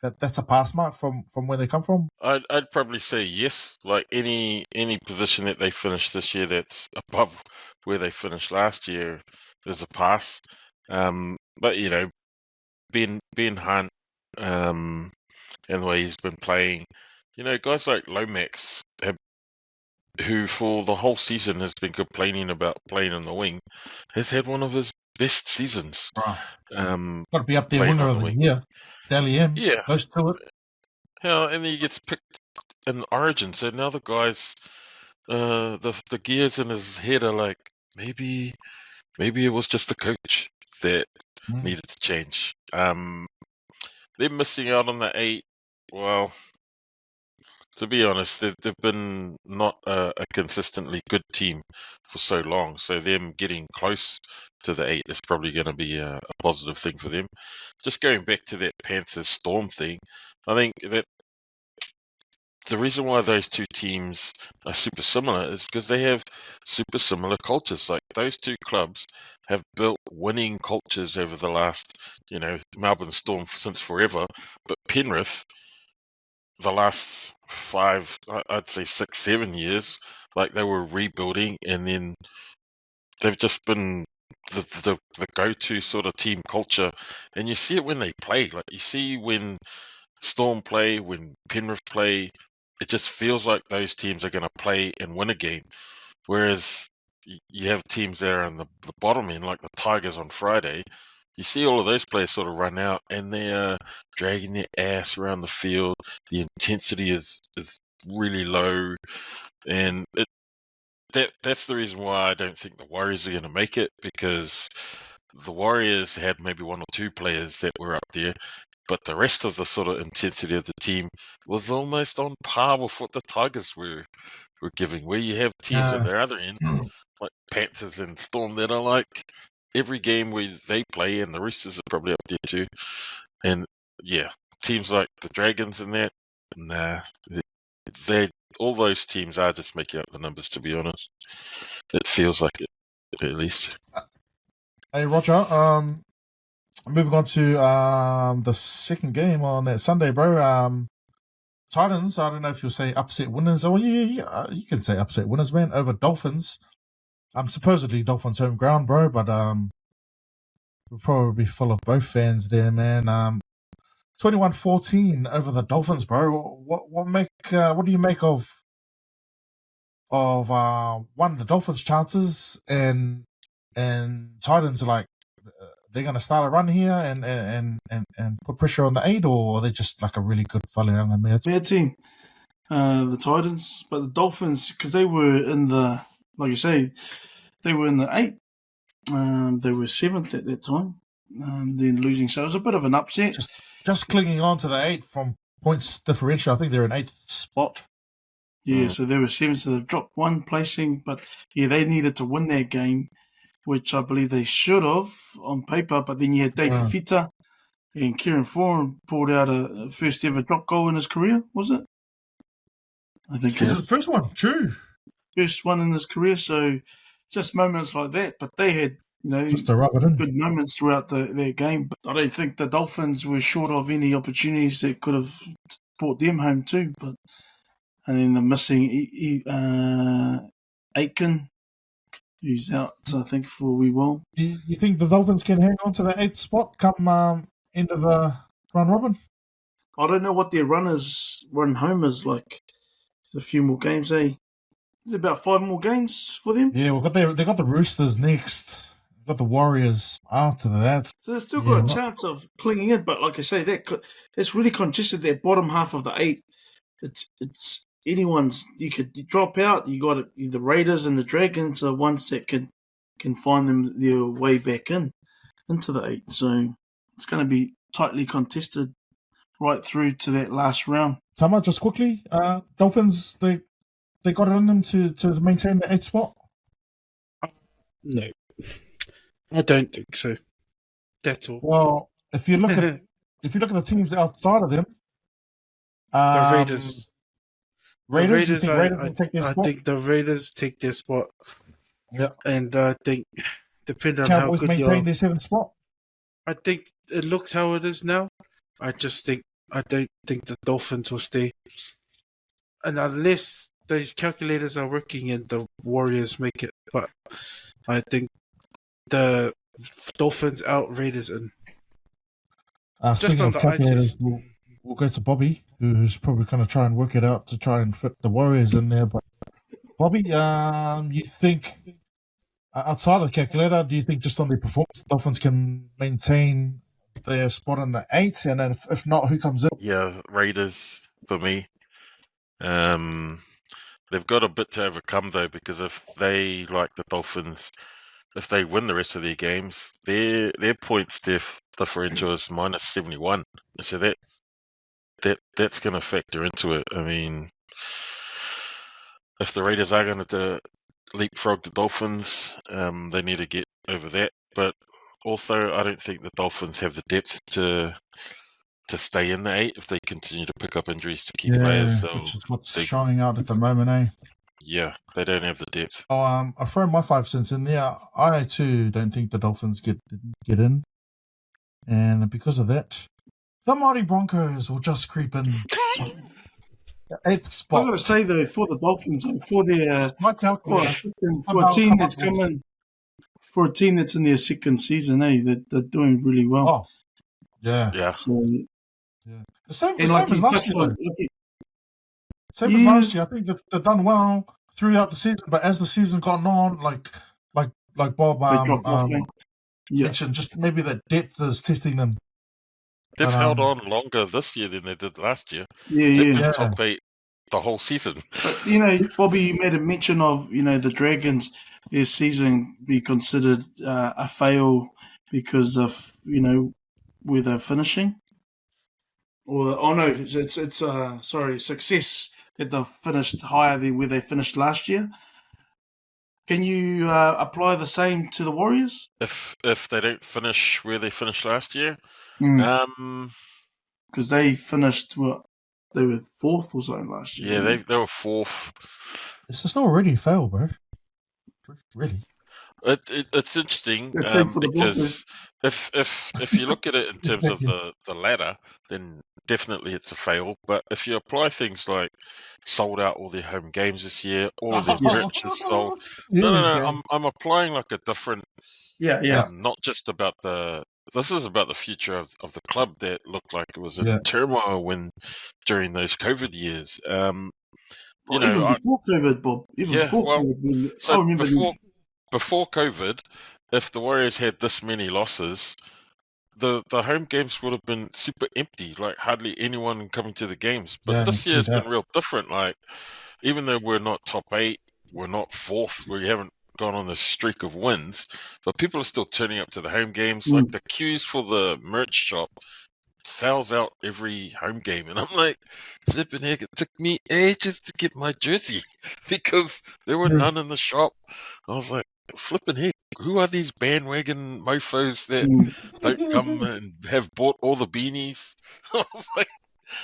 that's a pass mark from where they come from? I'd probably say yes. Like any position that they finish this year that's above where they finished last year is a pass. But Ben Hunt, and the way he's been playing, guys like Lomax who for the whole season has been complaining about playing in the wing, has had one of his best seasons. Got to be up there, winner of the year. Dally M, close to it. Yeah, and he gets picked in Origin. So now the guys, the gears in his head are like, maybe it was just the coach that needed to change. They're missing out on the 8. Well, to be honest, they've been not a consistently good team for so long. So them getting close to the 8 is probably going to be a positive thing for them. Just going back to that Panthers Storm thing, I think that the reason why those 2 teams are super similar is because they have super similar cultures. Like those 2 clubs have built winning cultures over the last, Melbourne Storm since forever, but Penrith, the last 5, I'd say 6, 7 years, like they were rebuilding, and then they've just been the go-to sort of team culture, and you see it when they play. Like you see when Storm play, when Penrith play, it just feels like those teams are going to play and win a game. Whereas you have teams there on the bottom end, like the Tigers on Friday. You see all of those players sort of run out and they're dragging their ass around the field. The intensity is really low. And that's the reason why I don't think the Warriors are going to make it, because the Warriors had maybe 1 or 2 players that were up there, but the rest of the sort of intensity of the team was almost on par with what the Tigers were giving, where you have teams at their other end, like Panthers and Storm, that are like every game where they play, and the Roosters are probably up there too. And teams like the Dragons and that, nah, all those teams are just making up the numbers, to be honest. It feels like it, at least. Hey, Roger, moving on to the second game on that Sunday, bro. Titans, I don't know if you'll say upset winners. Oh, yeah, you can say upset winners, man, over Dolphins. Supposedly Dolphins home ground, bro, but we'll probably be full of both fans there, man. 21-14 over the Dolphins, bro. What do you make of one, the Dolphins' chances, and Titans are like, they're going to start a run here and put pressure on the 8, or are they just like a really good bad team? The Titans, but the Dolphins, because they were in the, like you say, they were in the 8. They were 7th at that time, and then losing. So it was a bit of an upset. Just clinging on to the 8 from points differential. I think they're in 8th spot. Yeah, so they were 7th, so they've dropped 1 placing, but they needed to win that game, which I believe they should have on paper. But then you had Dave Fifita And Kieran Foran pulled out a first ever drop goal in his career, was it? I think This it's is the first one. True. first one in his career. So just moments like that. But they had, Just to rub it in. good moments throughout their game. But I don't think the Dolphins were short of any opportunities that could have brought them home too. And then the missing Aitken, who's out, I think, for a wee while. Do you think the Dolphins can hang on to the 8th spot come end of the round robin? I don't know what their run home is like. There's a few more games, eh? There's about 5 more games for them. Yeah, they got the Roosters next. They've got the Warriors after that. So they've still got a chance of clinging in, but like I say, that's really congested. That bottom half of the 8. It's anyone's. You could drop out. You got the Raiders and the Dragons are ones that can find them their way back into the 8. So it's going to be tightly contested right through to that last round. Tama, just quickly, Dolphins they got it in them to maintain the 8th spot. No, I don't think so. That's all. Well, if you look at the teams outside of them, The Raiders. Raiders, you think Raiders will take their spot? I think the Raiders take their spot. Yeah. And I think, depending on Cowboys how good you maintain are, their 7th spot. I think it looks how it is now. I don't think the Dolphins will stay. And unless those calculators are working and the Warriors make it. But I think the Dolphins out Raiders in. Speaking on of the calculators, ITs. we'll go to Bobby, who's probably going to try and work it out to try and fit the Warriors in there. But Bobby, you think outside of the calculator, do you think just on their performance, Dolphins can maintain their spot in the 8? And then if not, who comes in? Yeah, Raiders for me. They've got a bit to overcome though, because if they, like the Dolphins, if they win the rest of their games, their points differential is minus 71. So that's going to factor into it. I mean, if the Raiders are going to leapfrog the Dolphins, they need to get over that. But also, I don't think the Dolphins have the depth to stay in the 8 if they continue to pick up injuries to key players. So which is what's showing out at the moment, eh? Yeah, they don't have the depth. I'll throw my 5 cents in there. I too don't think the Dolphins get in, and because of that, the mighty Broncos will just creep in. 8th spot. I've got to say though, for the Dolphins, for their for a team that's coming, for a team that's in their second season, they're doing really well. Oh, yeah. So, The same as last year, though. Same as last year. I think they've done well throughout the season, but as the season gone on, like Bob mentioned, just maybe that depth is testing them. They've held on longer this year than they did last year. Yeah, They've been top 8 the whole season. But, Bobby, you made a mention of, the Dragons, their season be considered a fail because of, where they're finishing. Success that they've finished higher than where they finished last year. Can you apply the same to the Warriors? If they don't finish where they finished last year? Because they finished, they were 4th or something last year. Yeah, they were 4th. This is not already a fail, bro. Really? It's interesting because if you look at it in terms of the ladder, then definitely it's a fail. But if you apply things like sold out all their home games this year, all of their merch is sold. No. I'm applying like a different. Yeah. Not just about this is about the future of the club that looked like it was in turmoil during those COVID years. Even before COVID, Bob. COVID. So I remember before COVID, if the Warriors had this many losses, the home games would have been super empty, like hardly anyone coming to the games. But this year has been real different. Like, even though we're not top 8, we're not 4th, we haven't gone on this streak of wins, but people are still turning up to the home games. Like, the queues for the merch shop sells out every home game, and I'm like, flipping heck, it took me ages to get my jersey because there were none in the shop. I was like, flipping heck, who are these bandwagon mofos that Mm. don't come and have bought all the beanies? I was like,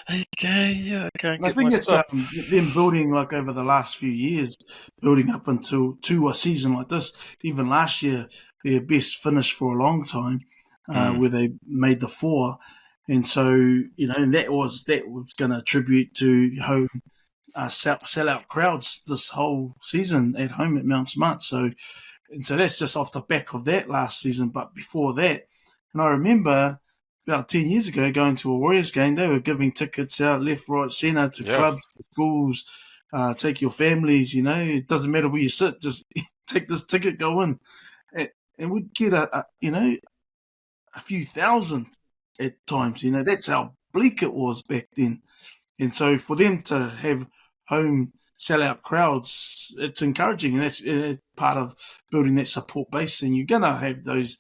okay, yeah, I can't And I get my think it's stuff. them building like over the last few years, building up into to a season like this. Even last year, their best finish for a long time, where they made the 4, and so and that was going to attribute to home sellout crowds this whole season at home at Mount Smart. So that's just off the back of that last season. But before that, and I remember about 10 years ago going to a Warriors game, they were giving tickets out left, right, centre to clubs, to schools, take your families, it doesn't matter where you sit, just take this ticket, go in. And we'd get a few thousand at times, that's how bleak it was back then. And so for them to have home sellout crowds, it's encouraging, and that's part of building that support base. And you're going to have those,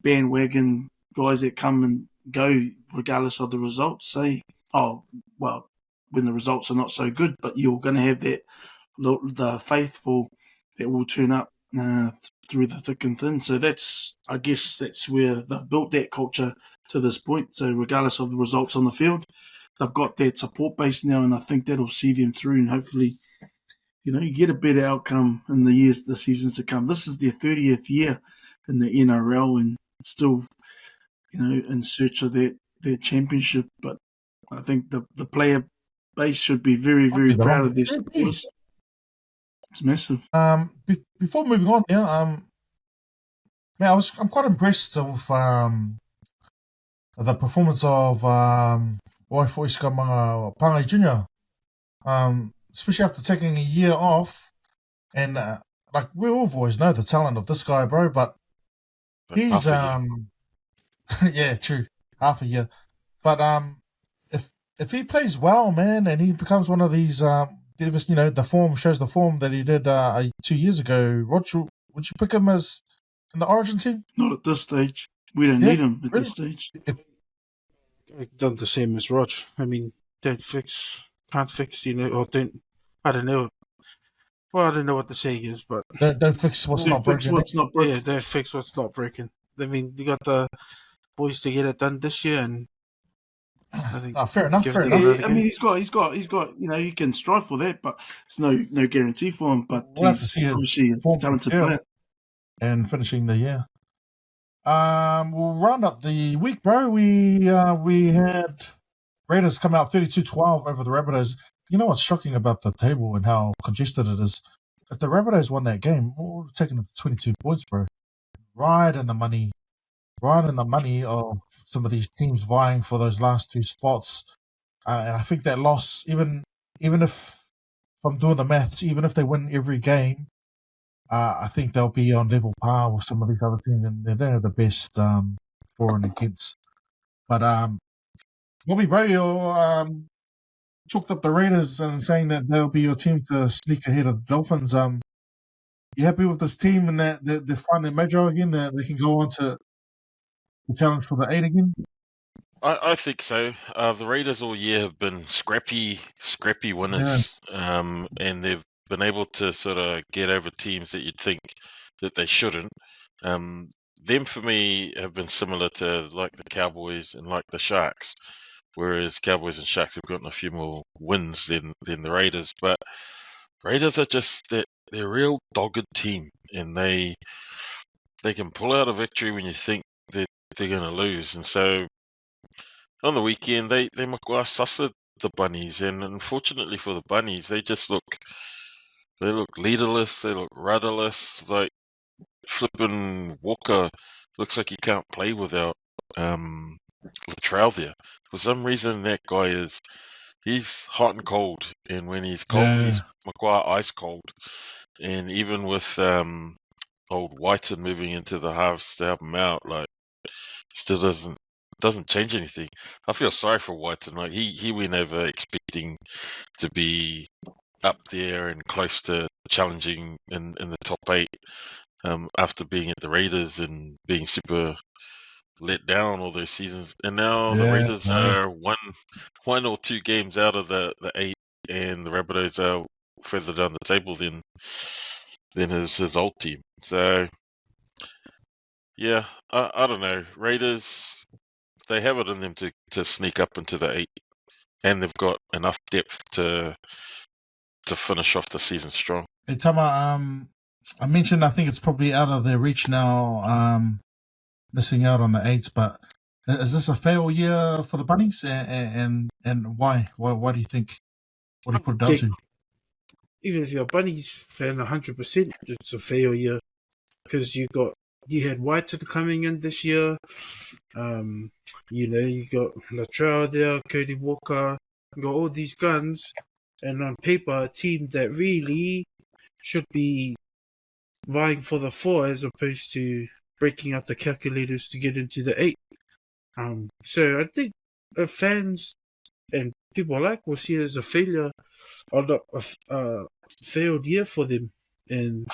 bandwagon guys that come and go regardless of the results. Say, oh, well, when the results are not so good, but you're going to have that the faithful that will turn up through the thick and thin. So I guess that's where they've built that culture to this point. So regardless of the results on the field, they've got that support base now, and I think that'll see them through, and hopefully, you get a better outcome in the seasons to come. This is their 30th year in the NRL, and still, in search of that championship. But I think the player base should be very, very proud of their supporters. It's massive. Before moving on, man, I'm quite impressed with the performance of Waifoi mga Pangai Junior. Especially after taking a year off, and like we always know the talent of this guy, bro. But he's yeah, true, half a year. But if he plays well, man, and he becomes one of these the form shows the form that he did 2 years ago. Roger, would you pick him as in the Origin team? Not at this stage. We don't need him at this stage. I've done the same as Rog. I mean, can't fix, or don't. I don't know. Well, I don't know what the saying is, but don't fix what's not broken. Yeah, don't fix what's not broken. I mean, you got the boys to get it done this year, and I think fair enough. Yeah, I mean, he's got. You can strive for that, but there's no guarantee for him. But we'll have to see obviously a talented player. And finishing the year. We'll round up the week, bro. We had Raiders come out 32-12 over the Rabbitohs. You know what's shocking about the table and how congested it is? If the Rabbitohs won that game, we're taking 22 points, bro. Right in the money of some of these teams vying for those last 2 spots. And I think that loss, even if I'm doing the maths, even if they win every game, I think they'll be on level par with some of these other teams, and they don't have the best for and against. But Bobby, bro, you chalked up the Raiders and saying that they'll be your team to sneak ahead of the Dolphins. You happy with this team and that they find their mojo again, that they can go on to the challenge for the 8 again? I think so. The Raiders all year have been scrappy winners, and they've been able to sort of get over teams that you'd think that they shouldn't. Them for me have been similar to like the Cowboys and like the Sharks, whereas Cowboys and Sharks have gotten a few more wins than the Raiders. But Raiders are just they're a real dogged team, and they can pull out a victory when you think that they're going to lose. And so on the weekend, they sussed the Bunnies, and unfortunately for the Bunnies, they look leaderless, they look rudderless. Like flipping Walker looks like he can't play without Latrell there. For some reason, that guy he's hot and cold, and when he's cold, he's Maguire ice cold. And even with old Whiten moving into the halves to help him out, like still doesn't change anything. I feel sorry for Whiten. Like he went over expecting to be up there and close to challenging in the top 8 after being at the Raiders and being super let down all those seasons. And now the Raiders are one or 2 games out of the 8, and the Rabbitohs are further down the table than than his old team. So, yeah, I don't know. Raiders, they have it in them to sneak up into the 8, and they've got enough depth to finish off the season strong. Hey, Tama, I mentioned I think it's probably out of their reach now, missing out on the 8s, but is this a fail year for the Bunnies? And why? Why do you think? What do you put it down to? Even if you're a Bunnies fan, 100%, it's a failure because you had Whiteton coming in this year. You got Latrell there, Cody Walker. You got all these guns, and on paper, a team that really should be vying for the 4 as opposed to breaking up the calculators to get into the 8. So I think fans and people like will see it as a failure, or not a failed year for them, and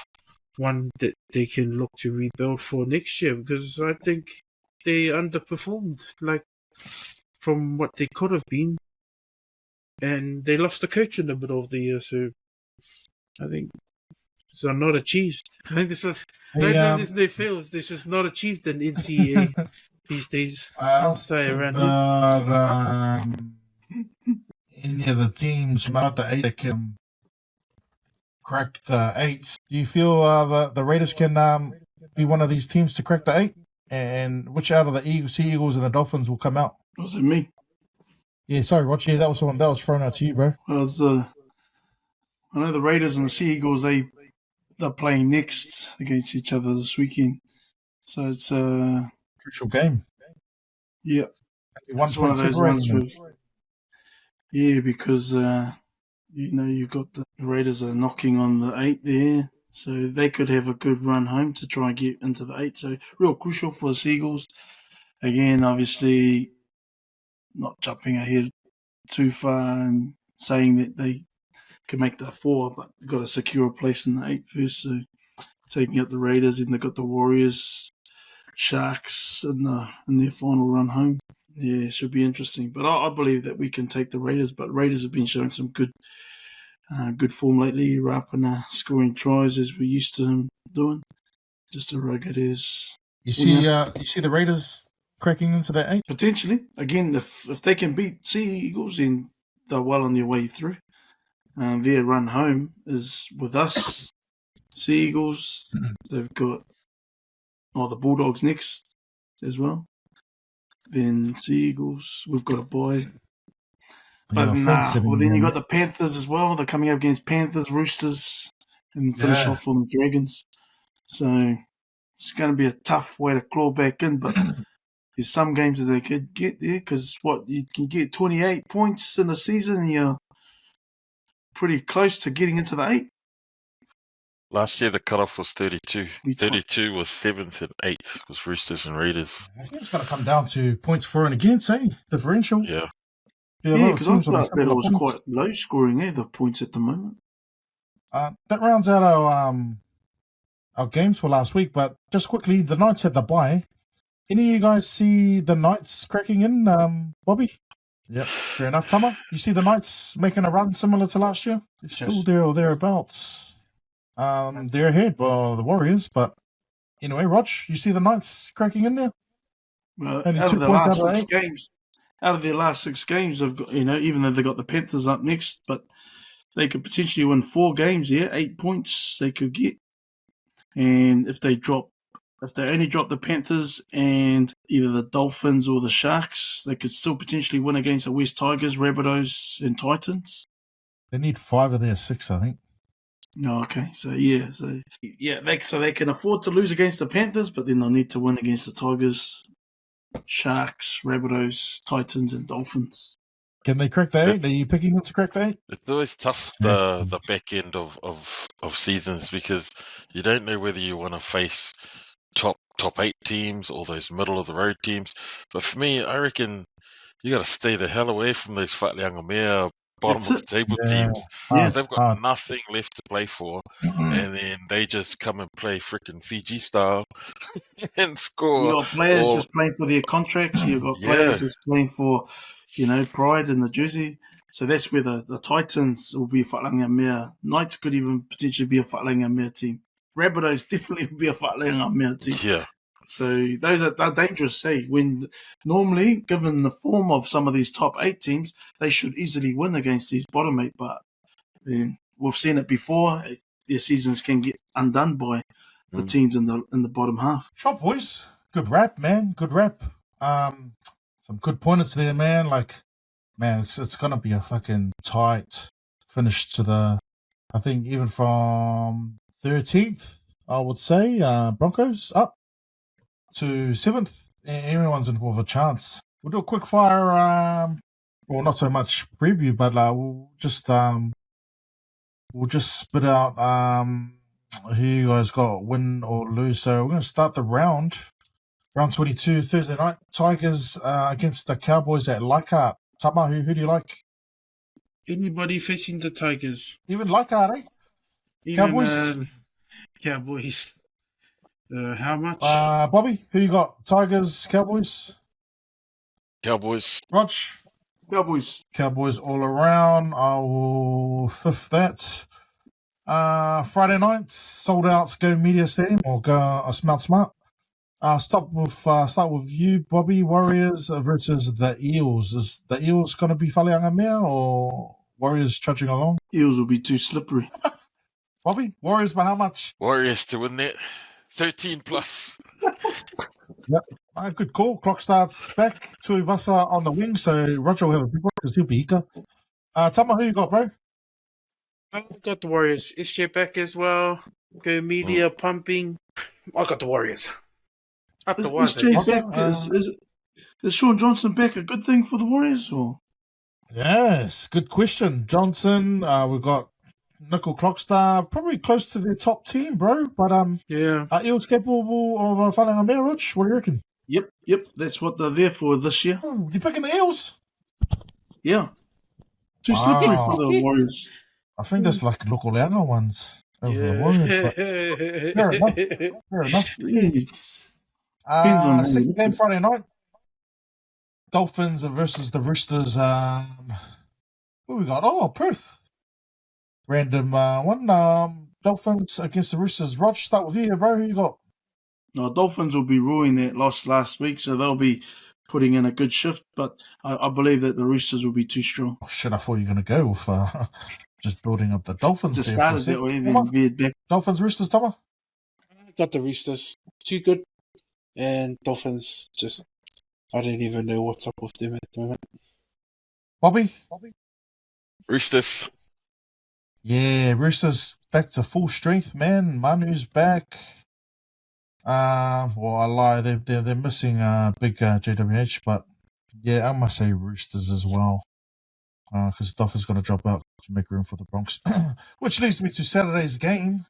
one that they can look to rebuild for next year, because I think they underperformed from what they could have been, and they lost the coach in the middle of the year. So I think it's not achieved. I think there's no fails. This is not achieved in NCAA these days. I'll say around here. Any of the teams not the 8 that can crack the 8s. Do you feel the Raiders can be one of these teams to crack the 8? And which out of the Eagles and the Dolphins will come out? Was it me? Yeah, sorry, Roger. Yeah, that was the one that was thrown out to you, bro. I know the Raiders and the Sea Eagles, they're playing next against each other this weekend. So it's a crucial game. Yeah. It's one of those ones because you've got the Raiders are knocking on the 8 there. So they could have a good run home to try and get into the 8. So real crucial for the Seagulls. Again, obviously not jumping ahead too far and saying that they can make the 4, but they've got to secure a place in the 8 first. So taking out the Raiders, and they've got the Warriors, Sharks in their final run home. Yeah, it should be interesting. But I believe that we can take the Raiders. But Raiders have been showing some good form lately. Rapana scoring tries as we're used to him doing. Just a rugged as. You see the Raiders cracking into that 8? Potentially. Again, if they can beat Sea Eagles, then they're well on their way through. Their run home is with us. Sea Eagles, they've got the Bulldogs next as well. Then Sea Eagles, we've got a bye. But then you got the Panthers as well. They're coming up against Panthers, Roosters, and finish off on the Dragons. So it's going to be a tough way to claw back in, but there's some games that they could get there because you can get 28 points in a season and you're pretty close to getting into the 8. Last year the cutoff was 32. 32 was 7th and 8th was Roosters and Raiders. I think it's going to come down to points for and against, differential. Yeah. Yeah, because I thought that it was quite low scoring, the points at the moment. That rounds out our games for last week, but just quickly, the Knights had the bye. Any of you guys see the Knights cracking in, Bobby? Yep, fair enough. Tama, you see the Knights making a run similar to last year? They're still there or thereabouts. They're ahead by the Warriors, but anyway, Rog, you see the Knights cracking in there? Well, out of their last 6 games, they've got, even though they got the Panthers up next, but they could potentially win 4 games here, 8 points they could get. And if they only drop the Panthers and either the Dolphins or the Sharks, they could still potentially win against the West Tigers, Rabbitohs, and Titans. They need 5 of their 6, I think. Oh, okay. So they can afford to lose against the Panthers, but then they'll need to win against the Tigers, Sharks, Rabbitohs, Titans, and Dolphins. Can they crack the 8? Are you picking them to crack the 8? It's always tough the back end of seasons because you don't know whether you want to face top 8 teams or those middle of the road teams. But for me, I reckon you got to stay the hell away from those Whatlanga Mea bottom of the table teams because they've got nothing left to play for, and then they just come and play freaking Fiji style and score. You got players just playing for their contracts. You've got players just playing for, pride in the jersey. So that's where the Titans will be a Whatlanga Mea. Knights could even potentially be a Whatlanga Mea team. Rabbitohs definitely will be a whaleanga mea team. Yeah. So they're dangerous, when normally, given the form of some of these top 8 teams, they should easily win against these bottom 8, but then we've seen it before. Their seasons can get undone by the teams in the bottom half. Shot, boys. Good rap, man. Good rap. Some good pointers there, man. Like, man, it's gonna be a fucking tight finish to the, I think even from 13th, I would say, Broncos up to 7th. Everyone's in for a chance. We'll do a quick fire, well, not so much preview, but we'll just spit out who you guys got, win or lose. So we're going to start the round 22, Thursday night. Tigers against the Cowboys at Leichhardt. Tama, who do you like? Anybody facing the Tigers? Even Leichhardt, eh? Even, Cowboys? Cowboys. How much? Bobby, who you got? Tigers, Cowboys? Cowboys. Rog? Cowboys all around. I will fifth that. Friday night, sold out Go Media Stadium or Go Smart. Start with you, Bobby. Warriors versus the Eels. Is the Eels going to be whaleanga mea or Warriors trudging along? Eels will be too slippery. Bobby, Warriors by how much? Warriors to win that. 13 plus. Yep. Good call. Clock starts back. Tui Vasa on the wing, so Roger will have a big one because he'll be Ika. Tama, who you got, bro? I got the Warriors. SJ back as well. Go Media pumping. I got the Warriors. Up Is the ones. SJ back? Is Sean Johnson back a good thing for the Warriors? Or? Yes, good question. Johnson, we've got Nickel Clockstar, probably close to their top team, bro. But yeah, are Eels capable of whaling a Rog? What do you reckon? Yep. That's what they're there for this year. Oh, you picking the Eels? Yeah. Too slippery for the Warriors. I think that's like local Leanga ones over the Warriors. But fair enough. Yes. Depends on Second game Friday night. Dolphins versus the Roosters. What we got? Oh, Perth. Random one. Dolphins against the Roosters. Rog, start with you, bro. Who you got? No, Dolphins will be ruining that loss last week, so they'll be putting in a good shift, but I believe that the Roosters will be too strong. Oh, shit, I thought you were going to go with just building up the Dolphins. Just there started that way, then veered back. Dolphins, Roosters, Tama? I got the Roosters. Too good. And Dolphins, just, I don't even know what's up with them at the moment. Bobby? Roosters. Yeah, Roosters back to full strength, man. Manu's back. Well, I lie. They're missing big JWH, but yeah, I must say Roosters as well. Because Dolphins going to drop out to make room for the Bronx. Which leads me to Saturday's game.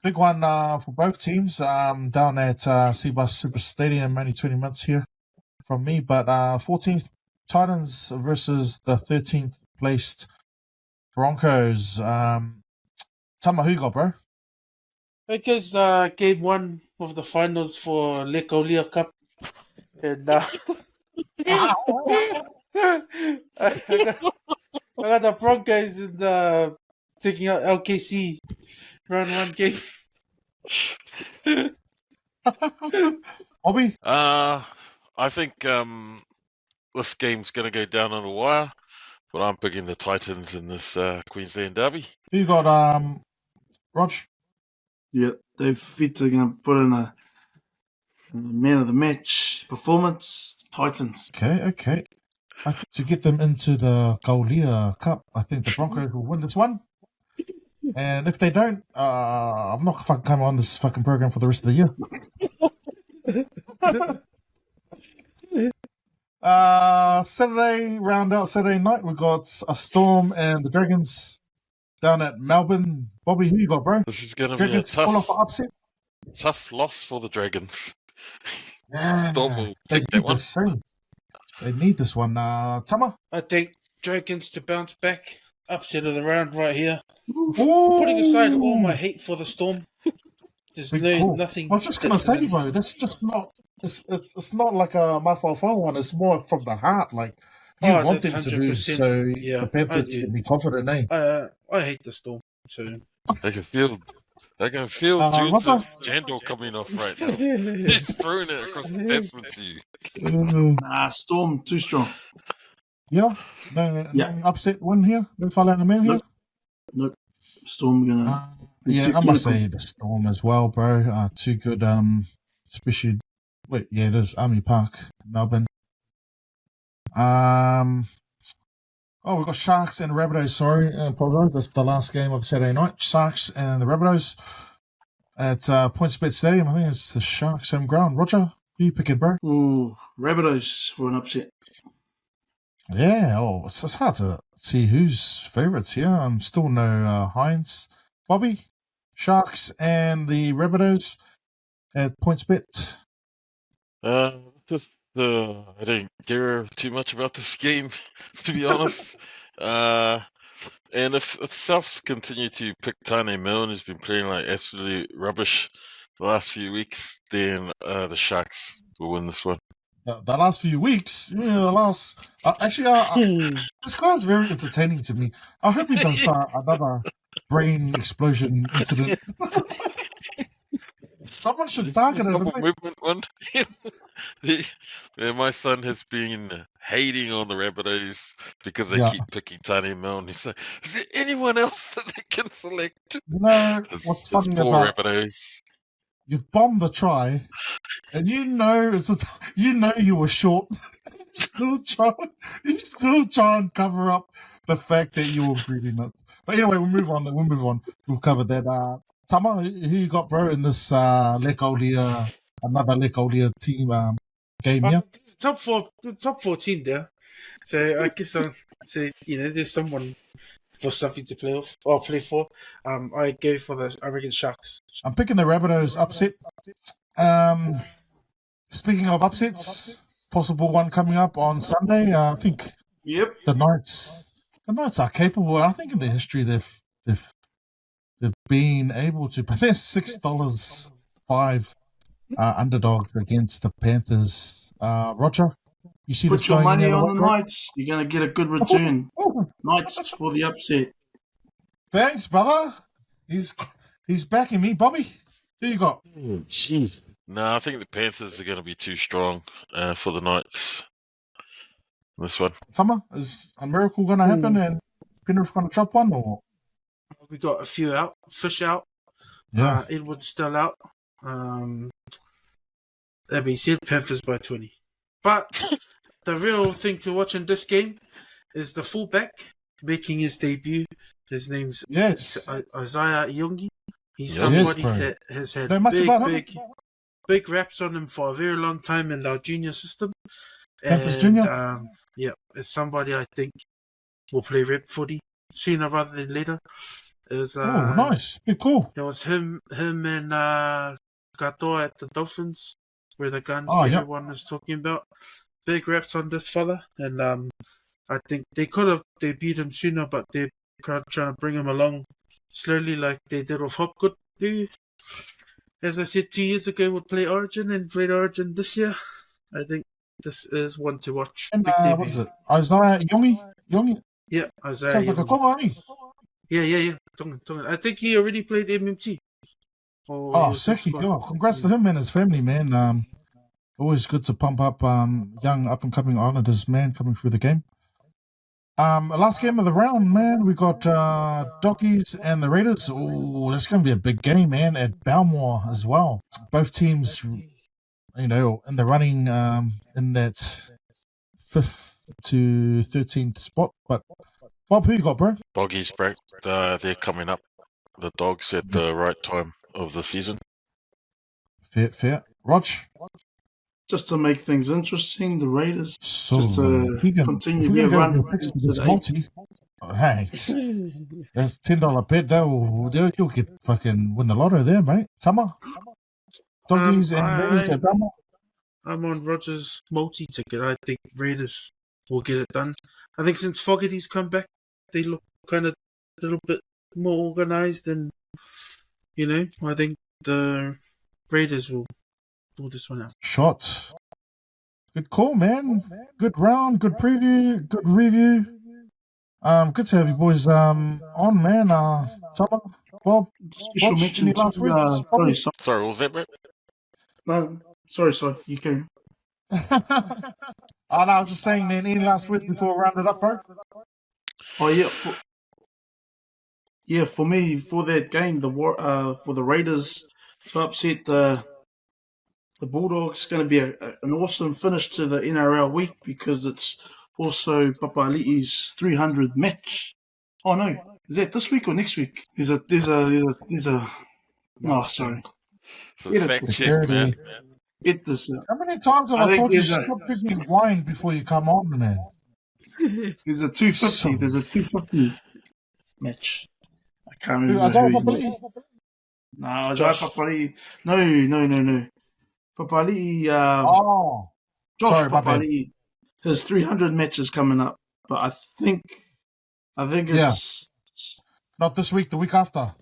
Big one for both teams. Down at Seabus Super Stadium, only 20 minutes here from me. But 14th Titans versus the 13th placed Broncos. Tama, who you got, bro? Because game 1 of the finals for Lekolia Cup. And I got the Broncos and taking out LKC round 1 game. Bobby? I think this game's going to go down on the wire, but I'm picking the Titans in this Queensland derby. Who you got, Rog? Yeah, Dave Fitz are going to put in a man of the match performance. Titans. Okay. I think to get them into the Kaulia Cup, I think the Broncos will win this one. And if they don't, I'm not fucking coming on this fucking program for the rest of the year. Saturday, round out Saturday night, we got a Storm and the Dragons down at Melbourne. Bobby, who you got, bro? This is going to Dragons be a pull off an upset? tough loss for the Dragons. Yeah, Storm will they take that need one. this soon. They need this one. Tama? I think Dragons to bounce back. Upset of the round right here. Ooh. Putting aside all my hate for the Storm, there's nothing. I was just gonna say, bro, that's just not. It's not like a Mafalfa one. It's more from the heart. Like you want them to lose, so the Panthers can be confident, eh? I hate the Storm. So They can feel I can feel Roger? Jones' Jandor coming off right now. He's throwing it across the Tasman to you. Nah, Storm, too strong. Yeah? No upset win here? No Whalaanga man here? Nope. Storm gonna... Yeah, too I must clinical. say the Storm as well, bro. Too good, especially... Wait, yeah, it is Army Park, Melbourne. Oh, we've got Sharks and Rabbitohs, sorry. Apologise. That's the last game of the Saturday night. Sharks and the Rabbitohs at PointsBet Stadium. I think it's the Sharks home ground. Roger, who you picking, bro? Ooh, Rabbitohs for an upset. Yeah, it's hard to see who's favourites here. I'm still no Hines. Bobby, Sharks and the Rabbitohs at PointsBet. I don't care too much about this game, to be honest. And if Souths continue to pick Tane Milne, who's been playing like absolute rubbish the last few weeks, then the Sharks will win this one. The last few weeks, the last... this guy's very entertaining to me. I hope he does another brain explosion incident. Someone should target him. Movement one. My son has been hating on the Rabbitohs because they keep picking Tane Milne. He's like, is there anyone else that they can select? You know what's funny about Rabbitohs? You've bombed the try, and you know you were short. you still try and cover up the fact that you were greedy nuts. But anyway, we'll move on. We've covered that. Tama, who you got, bro, in this another Lekolia team game here? Top 14 there. So I guess there's someone for something to play off or play for. I go for the Oregon Sharks. I'm picking the Rabbitohs upset. Speaking of upsets, possible one coming up on Sunday. I think the Knights are capable. I think in their history they've been able to, but they're $6.05 underdogs against the Panthers. Roger, you see Put your money on the Knights. You're going to get a good return. Knights for the upset. Thanks, brother. He's backing me, Bobby. Who you got? No, I think the Panthers are going to be too strong for the Knights. This one. Summer, is a miracle going to happen and Penrith going to chop one, or? We got a few out. Fish out. Yeah. Edward's still out. That being said, Panthers by 20. But the real thing to watch in this game is the fullback making his debut. His name's Isaiah Yungi. He's somebody that has had big raps on him for a very long time in our junior system. Panthers Junior? It's somebody I think will play rep footy sooner rather than later. Nice. Be cool. It was him and Katoa at the Dolphins, where the guns everyone was talking about. Big raps on this fella, and I think they could have debuted him sooner, but they're trying to bring him along slowly like they did with Hopgood. As I said 2 years ago, would play Origin and played Origin this year. I think this is one to watch. And what is it? Isaiah Yungi? Yeah, Isaiah Sounds like a Cobbo, eh? Yeah. I think he already played MMT. Sick. Congrats to him and his family, man. Always good to pump up young up-and-coming Islanders, man, coming through the game. Last game of the round, man. We got Doggies and the Raiders. Oh, that's going to be a big game, man, at Balmore as well. Both teams, in the running in that 5th to 13th spot. But, Bob, who you got, bro? Doggies, bro. They're coming up. The Dogs at the right time of the season. Fair. Rog? Just to make things interesting, the Raiders continue their run. Hey, that's $10 bet. You'll get fucking win the lotto there, mate. Tama? Doggies and Raiders at Balmore? I'm on Roger's multi-ticket. I think Raiders will get it done. I think since Fogarty's come back, they look kind of a little bit more organised and, I think the Raiders will pull this one out. Shot. Good call, man. Good round, good preview, good review. Good to have you boys on, man. Tama, Bob, Special Watch, mention any to last words? Sorry, what was that, bro? No, sorry, you can. Oh, no, I was just saying, man, any last words before we round it up, bro? Oh yeah, for me, for that game, for the Raiders to upset the Bulldogs, is going to be an awesome finish to the NRL week because it's also Papali'i's 300th match. Oh no, is that this week or next week? There's a. Oh, sorry. So Get it, fact check, Security. man. Get this. How many times have I I think told you there's a- stop drinking wine before you come on, man? There's a 250. There's a 250 match. I can't Who, remember Isaiah who. Papali'i? No, Isaiah Josh. Papali'i. No. Papali'i. Oh, Josh sorry, my bad. Papali'i. His 300 matches coming up, but I think it's. Not this week, the week after.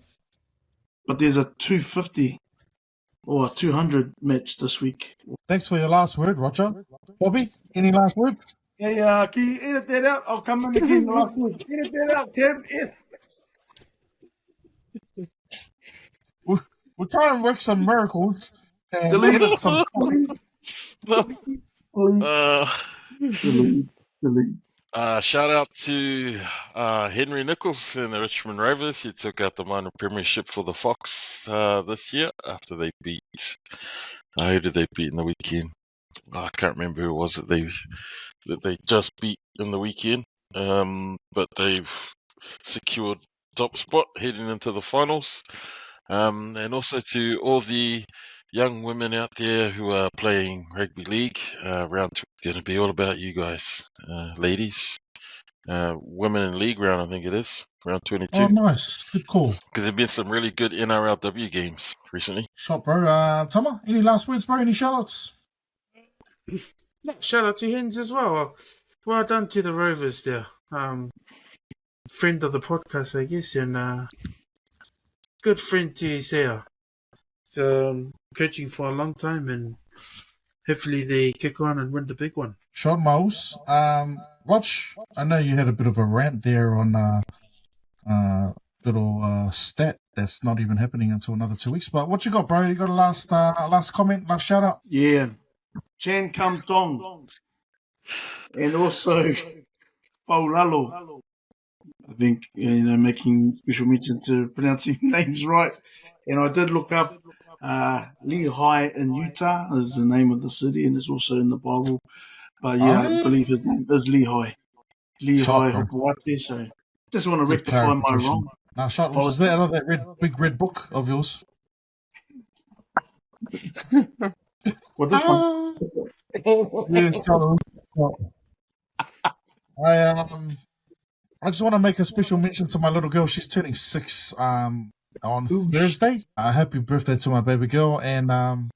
But there's a 250 or a 200 match this week. Thanks for your last word, Roger. Bobby, any last words? Hey, can you edit that out? I'll come in again last week. Edit that out, Tim. Yes. We're trying to work some miracles. And Delete edit some. Delete. Shout out to Henry Nichols and the Richmond Rovers. He took out the minor premiership for the Fox this year after they beat. Who did they beat in the weekend? I can't remember who it was that they just beat in the weekend. But they've secured top spot heading into the finals. And also to all the young women out there who are playing rugby league, round two going to be all about you guys, ladies. Women in league round, I think it is, round 22. Oh, nice. Good call. Because there have been some really good NRLW games recently. Shot, bro. Tama, any last words, bro? Any shout-outs? Shout out to Hens as well. Well done to the Rovers there. Friend of the podcast, I guess, and good friend to Isaiah. He's coaching for a long time, and hopefully they kick on and win the big one. Shot Mouse. Rog, I know you had a bit of a rant there on little stat that's not even happening until another 2 weeks. But what you got, bro? You got a last comment, last shout out? Yeah. Chan Kam Tong. And also Paulalo. I think, making special mention to pronouncing names right. And I did look up Lehigh in Utah is the name of the city, and it's also in the Bible. But yeah, I believe his name is Lehigh. Lehigh Hopawate. So just want to rectify my wrong. Now, shot. Was that another big red book of yours? What this one? I just want to make a special mention to my little girl. She's turning 6 on Thursday. Happy birthday to my baby girl, and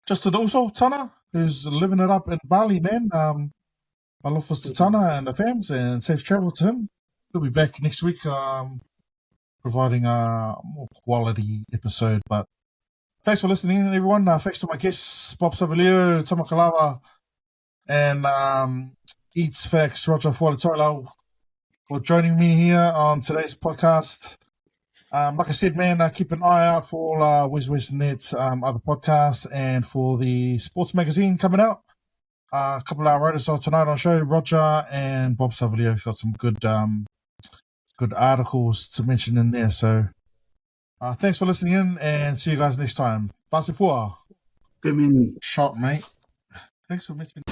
just to the also Tana, who's living it up in Bali, man. My love for to Tana and the fans, and safe travel to him. He'll be back next week, providing a more quality episode. But thanks for listening, everyone. Thanks to my guests, Bob Savalio, Tama Kalava, and Eats Facts, Roger Fualitoilo, for joining me here on today's podcast. Like I said, man, keep an eye out for all WesWes Net's other podcasts and for the sports magazine coming out. A couple of our writers on tonight on the show, Roger and Bob Savalio, got some good articles to mention in there. So thanks for listening in, and see you guys next time. Fast and forward. Good meaning. Shot, mate. Thanks for mentioning.